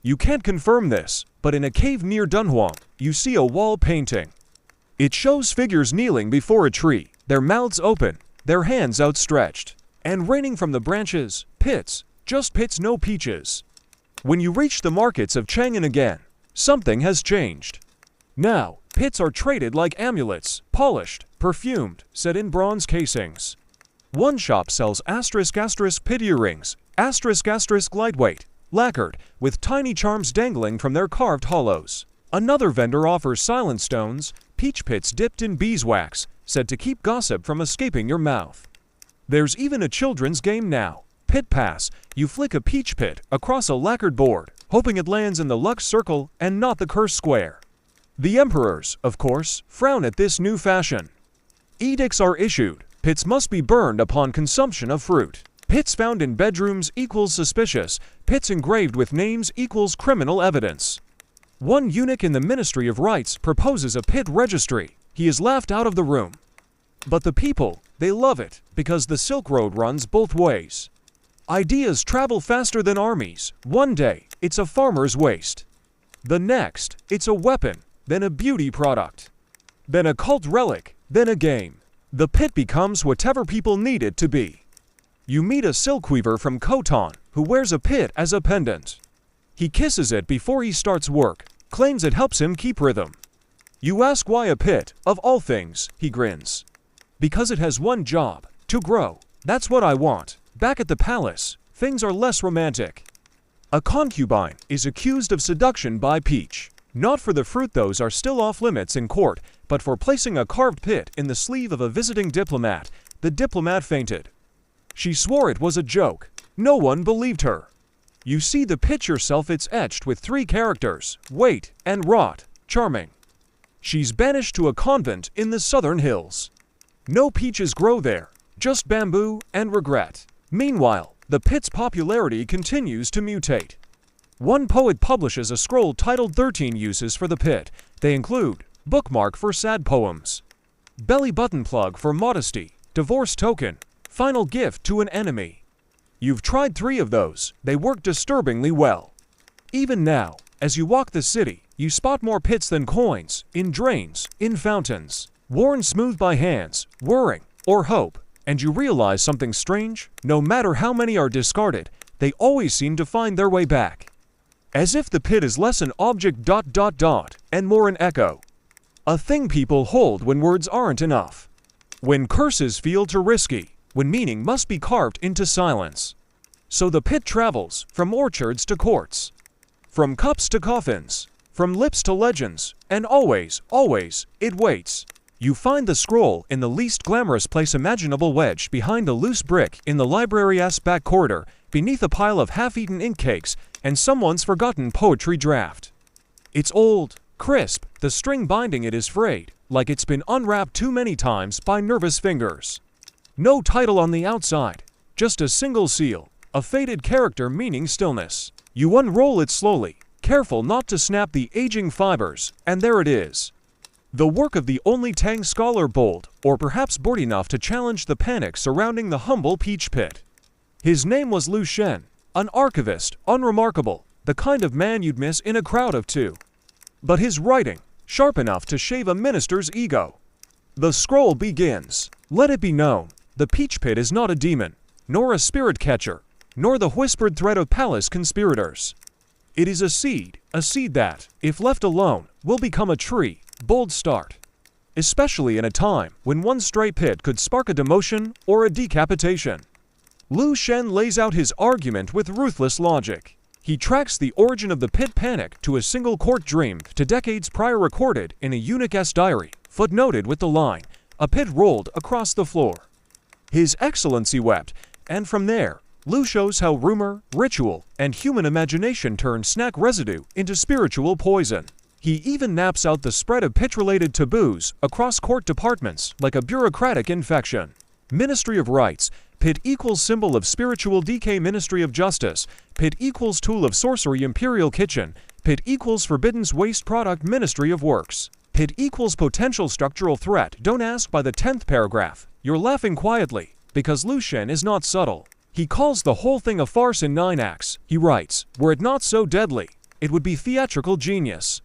You can't confirm this, but in a cave near Dunhuang, you see a wall painting. It shows figures kneeling before a tree, their mouths open, their hands outstretched, and raining from the branches, pits, just pits, no peaches. When you reach the markets of Chang'an again, something has changed. Now, pits are traded like amulets, polished, perfumed, set in bronze casings. One shop sells *** pit earrings, *** lightweight, lacquered, with tiny charms dangling from their carved hollows. Another vendor offers silent stones, peach pits dipped in beeswax, said to keep gossip from escaping your mouth. There's even a children's game now. Pit Pass. You flick a peach pit across a lacquered board, hoping it lands in the luck circle and not the curse square. The emperors, of course, frown at this new fashion. Edicts are issued. Pits must be burned upon consumption of fruit. Pits found in bedrooms equals suspicious. Pits engraved with names equals criminal evidence. One eunuch in the Ministry of Rights proposes a pit registry. He is laughed out of the room. But the people, they love it, because the Silk Road runs both ways. Ideas travel faster than armies. One day, it's a farmer's waste. The next, it's a weapon, then a beauty product. Then a cult relic, then a game. The pit becomes whatever people need it to be. You meet a silk weaver from Khotan who wears a pit as a pendant. He kisses it before he starts work, claims it helps him keep rhythm. You ask why a pit, of all things, he grins. Because it has one job, to grow. That's what I want. Back at the palace, things are less romantic. A concubine is accused of seduction by Peach. Not for the fruit, those are still off limits in court, but for placing a carved pit in the sleeve of a visiting diplomat. The diplomat fainted. She swore it was a joke. No one believed her. You see the pit yourself, it's etched with 3 characters, wait and rot, charming. She's banished to a convent in the southern hills. No peaches grow there, just bamboo and regret. Meanwhile, the pit's popularity continues to mutate. One poet publishes a scroll titled 13 Uses for the Pit. They include bookmark for sad poems, belly button plug for modesty, divorce token, final gift to an enemy. You've tried 3 of those. They work disturbingly well. Even now, as you walk the city, you spot more pits than coins, in drains, in fountains, worn smooth by hands, whirring, or hope. And you realize something strange. No matter how many are discarded, they always seem to find their way back. As if the pit is less an object ... and more an echo. A thing people hold when words aren't enough. When curses feel too risky, when meaning must be carved into silence. So the pit travels, from orchards to courts, from cups to coffins, from lips to legends, and always, it waits. You find the scroll in the least glamorous place imaginable, wedged behind a loose brick in the library's back corridor, beneath a pile of half-eaten ink cakes and someone's forgotten poetry draft. It's old, crisp, the string binding it is frayed, like it's been unwrapped too many times by nervous fingers. No title on the outside, just a single seal, a faded character meaning stillness. You unroll it slowly, careful not to snap the aging fibers, and there it is. The work of the only Tang scholar bold, or perhaps bored enough to challenge the panic surrounding the humble peach pit. His name was Lu Shen, an archivist, unremarkable, the kind of man you'd miss in a crowd of 2. But his writing, sharp enough to shave a minister's ego. The scroll begins. Let it be known, the peach pit is not a demon, nor a spirit catcher, nor the whispered threat of palace conspirators. It is a seed that, if left alone, will become a tree. Bold start. Especially in a time when one stray pit could spark a demotion or a decapitation. Lu Shen lays out his argument with ruthless logic. He tracks the origin of the pit panic to a single court dream to decades prior, recorded in a eunuch's diary, footnoted with the line, "A pit rolled across the floor. His Excellency wept," and from there, Lu shows how rumor, ritual, and human imagination turn snack residue into spiritual poison. He even maps out the spread of pit-related taboos across court departments like a bureaucratic infection. Ministry of Rights, pit equals symbol of spiritual decay. Ministry of Justice, pit equals tool of sorcery. Imperial Kitchen, pit equals forbidden waste product. Ministry of Works, pit equals potential structural threat. Don't ask by the 10th paragraph. You're laughing quietly, because Lu Shen is not subtle. He calls the whole thing a farce in 9 acts. He writes, were it not so deadly, it would be theatrical genius.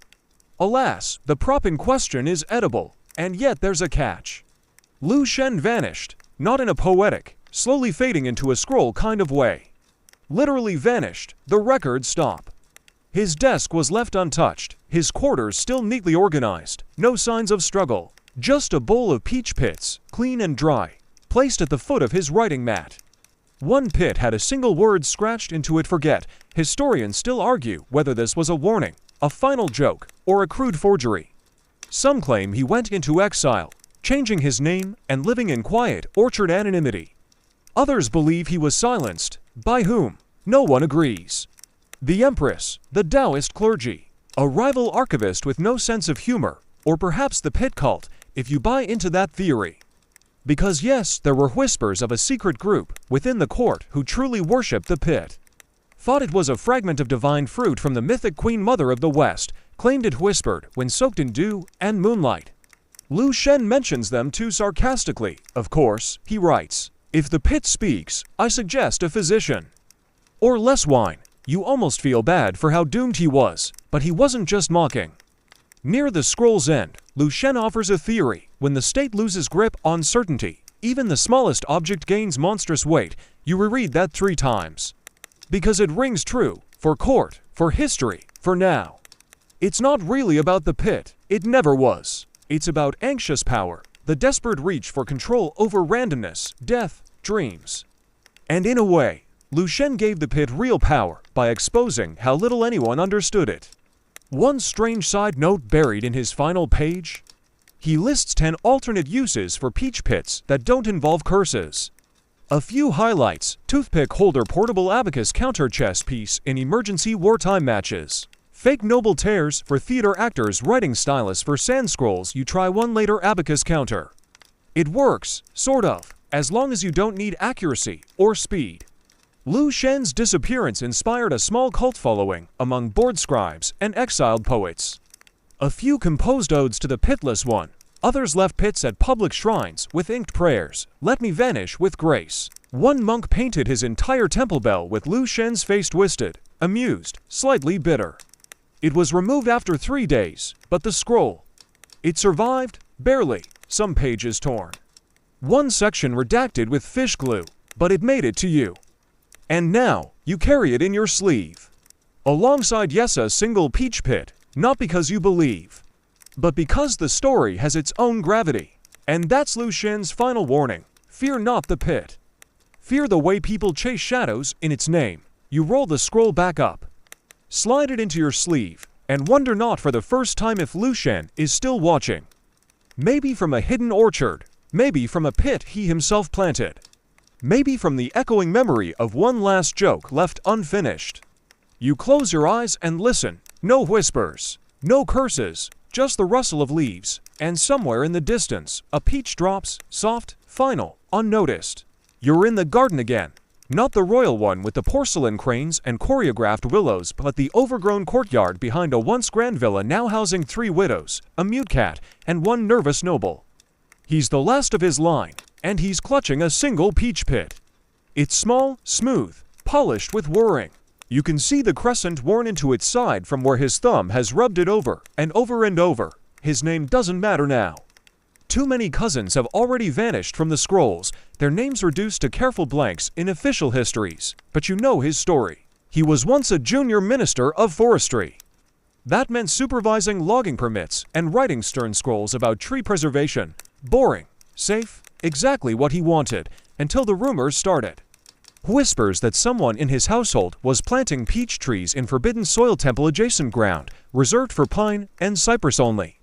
Alas, the prop in question is edible, and yet there's a catch. Lu Shen vanished, not in a poetic, slowly fading into a scroll kind of way. Literally vanished, the records stop. His desk was left untouched, his quarters still neatly organized, no signs of struggle, just a bowl of peach pits, clean and dry, placed at the foot of his writing mat. One pit had a single word scratched into it, forget. Historians still argue whether this was a warning, a final joke, or a crude forgery. Some claim he went into exile, changing his name and living in quiet orchard anonymity. Others believe he was silenced. By whom? No one agrees. The Empress, the Taoist clergy, a rival archivist with no sense of humor, or perhaps the pit cult, if you buy into that theory. Because yes, there were whispers of a secret group within the court who truly worshipped the pit. Thought it was a fragment of divine fruit from the mythic Queen Mother of the West, claimed it whispered when soaked in dew and moonlight. Lu Shen mentions them too sarcastically, of course. He writes, if the pit speaks, I suggest a physician. Or less wine. You almost feel bad for how doomed he was, but he wasn't just mocking. Near the scroll's end, Lu Shen offers a theory. When the state loses grip on certainty, even the smallest object gains monstrous weight. You reread that 3 times. Because it rings true, for court, for history, for now. It's not really about the pit, it never was. It's about anxious power, the desperate reach for control over randomness, death, dreams. And in a way, Lu Shen gave the pit real power by exposing how little anyone understood it. One strange side note buried in his final page? He lists 10 alternate uses for peach pits that don't involve curses. A few highlights: toothpick holder, portable abacus counter, chess piece in emergency wartime matches. Fake noble tears for theater actors, writing stylus for sand scrolls, you try one later, abacus counter. It works, sort of, as long as you don't need accuracy or speed. Lu Shen's disappearance inspired a small cult following among bored scribes and exiled poets. A few composed odes to the pitless one. Others left pits at public shrines with inked prayers, "Let me vanish with grace." One monk painted his entire temple bell with Lu Shen's face twisted, amused, slightly bitter. It was removed after 3 days, but the scroll. It survived, barely, some pages torn. One section redacted with fish glue, but it made it to you. And now, you carry it in your sleeve. Alongside Yessa's single peach pit, not because you believe, but because the story has its own gravity. And that's Lu Shen's final warning. Fear not the pit. Fear the way people chase shadows in its name. You roll the scroll back up, slide it into your sleeve, and wonder not for the first time if Lu Shen is still watching. Maybe from a hidden orchard, maybe from a pit he himself planted, maybe from the echoing memory of one last joke left unfinished. You close your eyes and listen. No whispers, no curses, just the rustle of leaves, and somewhere in the distance, a peach drops, soft, final, unnoticed. You're in the garden again. Not the royal one with the porcelain cranes and choreographed willows, but the overgrown courtyard behind a once grand villa now housing 3 widows, a mute cat, and 1 nervous noble. He's the last of his line, and he's clutching a single peach pit. It's small, smooth, polished with whirring. You can see the crescent worn into its side from where his thumb has rubbed it over and over and over. His name doesn't matter now. Too many cousins have already vanished from the scrolls, their names reduced to careful blanks in official histories. But you know his story. He was once a junior minister of forestry. That meant supervising logging permits and writing stern scrolls about tree preservation. Boring, safe, exactly what he wanted, until the rumors started. Whispers that someone in his household was planting peach trees in forbidden soil temple adjacent ground, reserved for pine and cypress only.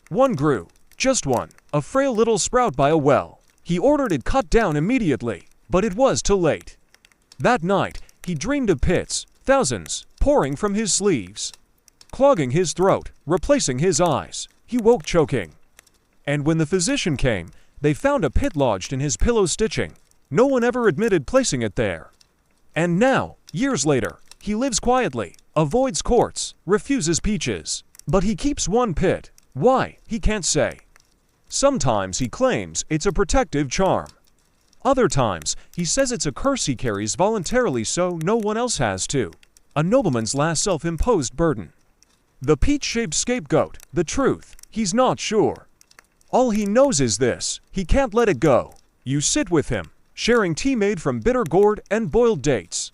One grew, just one, a frail little sprout by a well. He ordered it cut down immediately, but it was too late. That night, he dreamed of pits, thousands, pouring from his sleeves, clogging his throat, replacing his eyes. He woke choking. And when the physician came, they found a pit lodged in his pillow stitching. No one ever admitted placing it there. And now, years later, he lives quietly, avoids courts, refuses peaches. But he keeps one pit. Why, he can't say. Sometimes he claims it's a protective charm. Other times, he says it's a curse he carries voluntarily so no one else has to. A nobleman's last self-imposed burden. The peach-shaped scapegoat, the truth, he's not sure. All he knows is this, he can't let it go. You sit with him, sharing tea made from bitter gourd and boiled dates.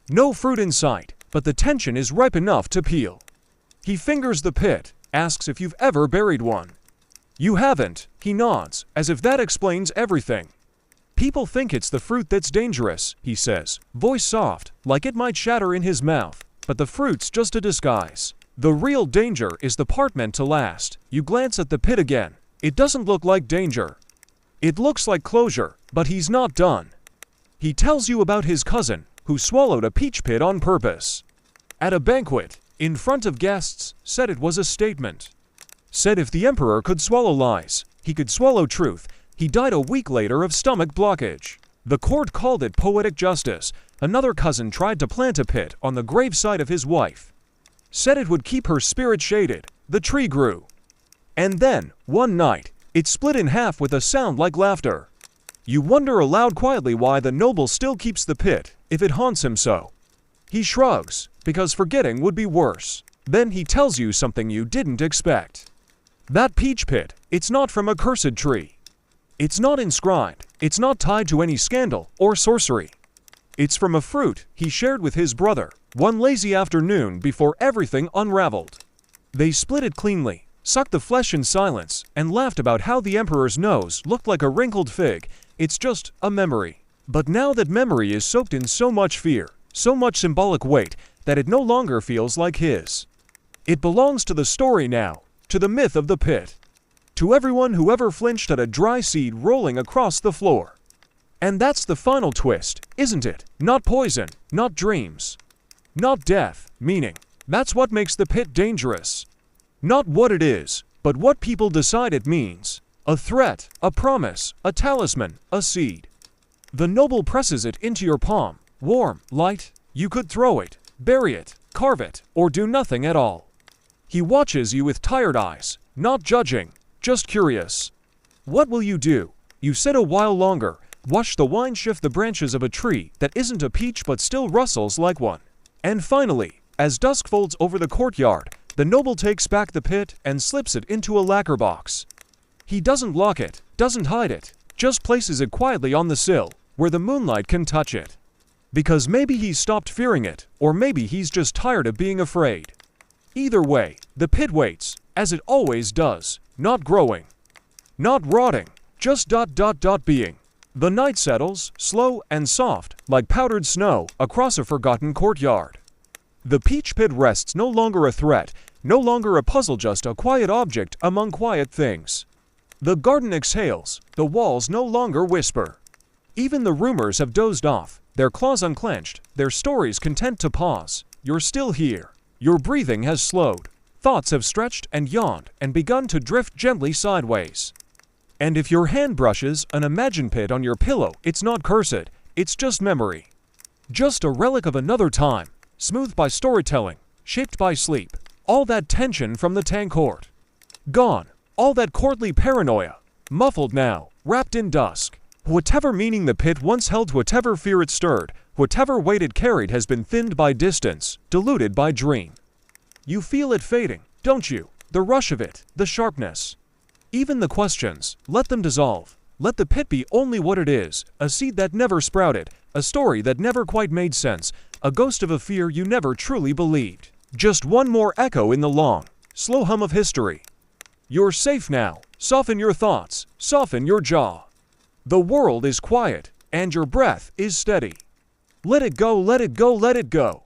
No fruit in sight, but the tension is ripe enough to peel. He fingers the pit, asks if you've ever buried one. You haven't, he nods, as if that explains everything. People think it's the fruit that's dangerous, he says, voice soft, like it might shatter in his mouth. But the fruit's just a disguise. The real danger is the part meant to last. You glance at the pit again. It doesn't look like danger. It looks like closure, but he's not done. He tells you about his cousin, who swallowed a peach pit on purpose. At a banquet, in front of guests, said it was a statement. Said if the emperor could swallow lies, he could swallow truth. He died a week later of stomach blockage. The court called it poetic justice. Another cousin tried to plant a pit on the graveside of his wife. Said it would keep her spirit shaded. The tree grew. And then, one night, it split in half with a sound like laughter. You wonder aloud quietly why the noble still keeps the pit, if it haunts him so. He shrugs, because forgetting would be worse. Then he tells you something you didn't expect. That peach pit, it's not from a cursed tree. It's not inscribed, it's not tied to any scandal or sorcery. It's from a fruit he shared with his brother, one lazy afternoon before everything unraveled. They split it cleanly, sucked the flesh in silence, and laughed about how the emperor's nose looked like a wrinkled fig. It's just a memory. But now that memory is soaked in so much fear, so much symbolic weight, that it no longer feels like his. It belongs to the story now, to the myth of the pit. To everyone who ever flinched at a dry seed rolling across the floor. And that's the final twist, isn't it? Not poison, not dreams. Not death, meaning. That's what makes the pit dangerous. Not what it is, but what people decide it means. A threat, a promise, a talisman, a seed. The noble presses it into your palm, warm, light. You could throw it, bury it, carve it, or do nothing at all. He watches you with tired eyes, not judging, just curious. What will you do? You sit a while longer, watch the wind shift the branches of a tree that isn't a peach but still rustles like one. And finally, as dusk folds over the courtyard, the noble takes back the pit and slips it into a lacquer box. He doesn't lock it, doesn't hide it, just places it quietly on the sill, where the moonlight can touch it. Because maybe he's stopped fearing it, or maybe he's just tired of being afraid. Either way, the pit waits, as it always does, not growing, not rotting, just being. The night settles, slow and soft, like powdered snow, across a forgotten courtyard. The peach pit rests no longer a threat, no longer a puzzle, just a quiet object among quiet things. The garden exhales, the walls no longer whisper. Even the rumors have dozed off, their claws unclenched, their stories content to pause. You're still here. Your breathing has slowed. Thoughts have stretched and yawned and begun to drift gently sideways. And if your hand brushes an imagined pit on your pillow, it's not cursed, it's just memory. Just a relic of another time, smoothed by storytelling, shaped by sleep. All that tension from the Tang court. Gone. All that courtly paranoia. Muffled now, wrapped in dusk. Whatever meaning the pit once held, whatever fear it stirred, whatever weight it carried has been thinned by distance, diluted by dream. You feel it fading, don't you? The rush of it, the sharpness. Even the questions, let them dissolve. Let the pit be only what it is, a seed that never sprouted, a story that never quite made sense, a ghost of a fear you never truly believed. Just one more echo in the long, slow hum of history. You're safe now. Soften your thoughts, soften your jaw. The world is quiet, and your breath is steady. Let it go, let it go, let it go.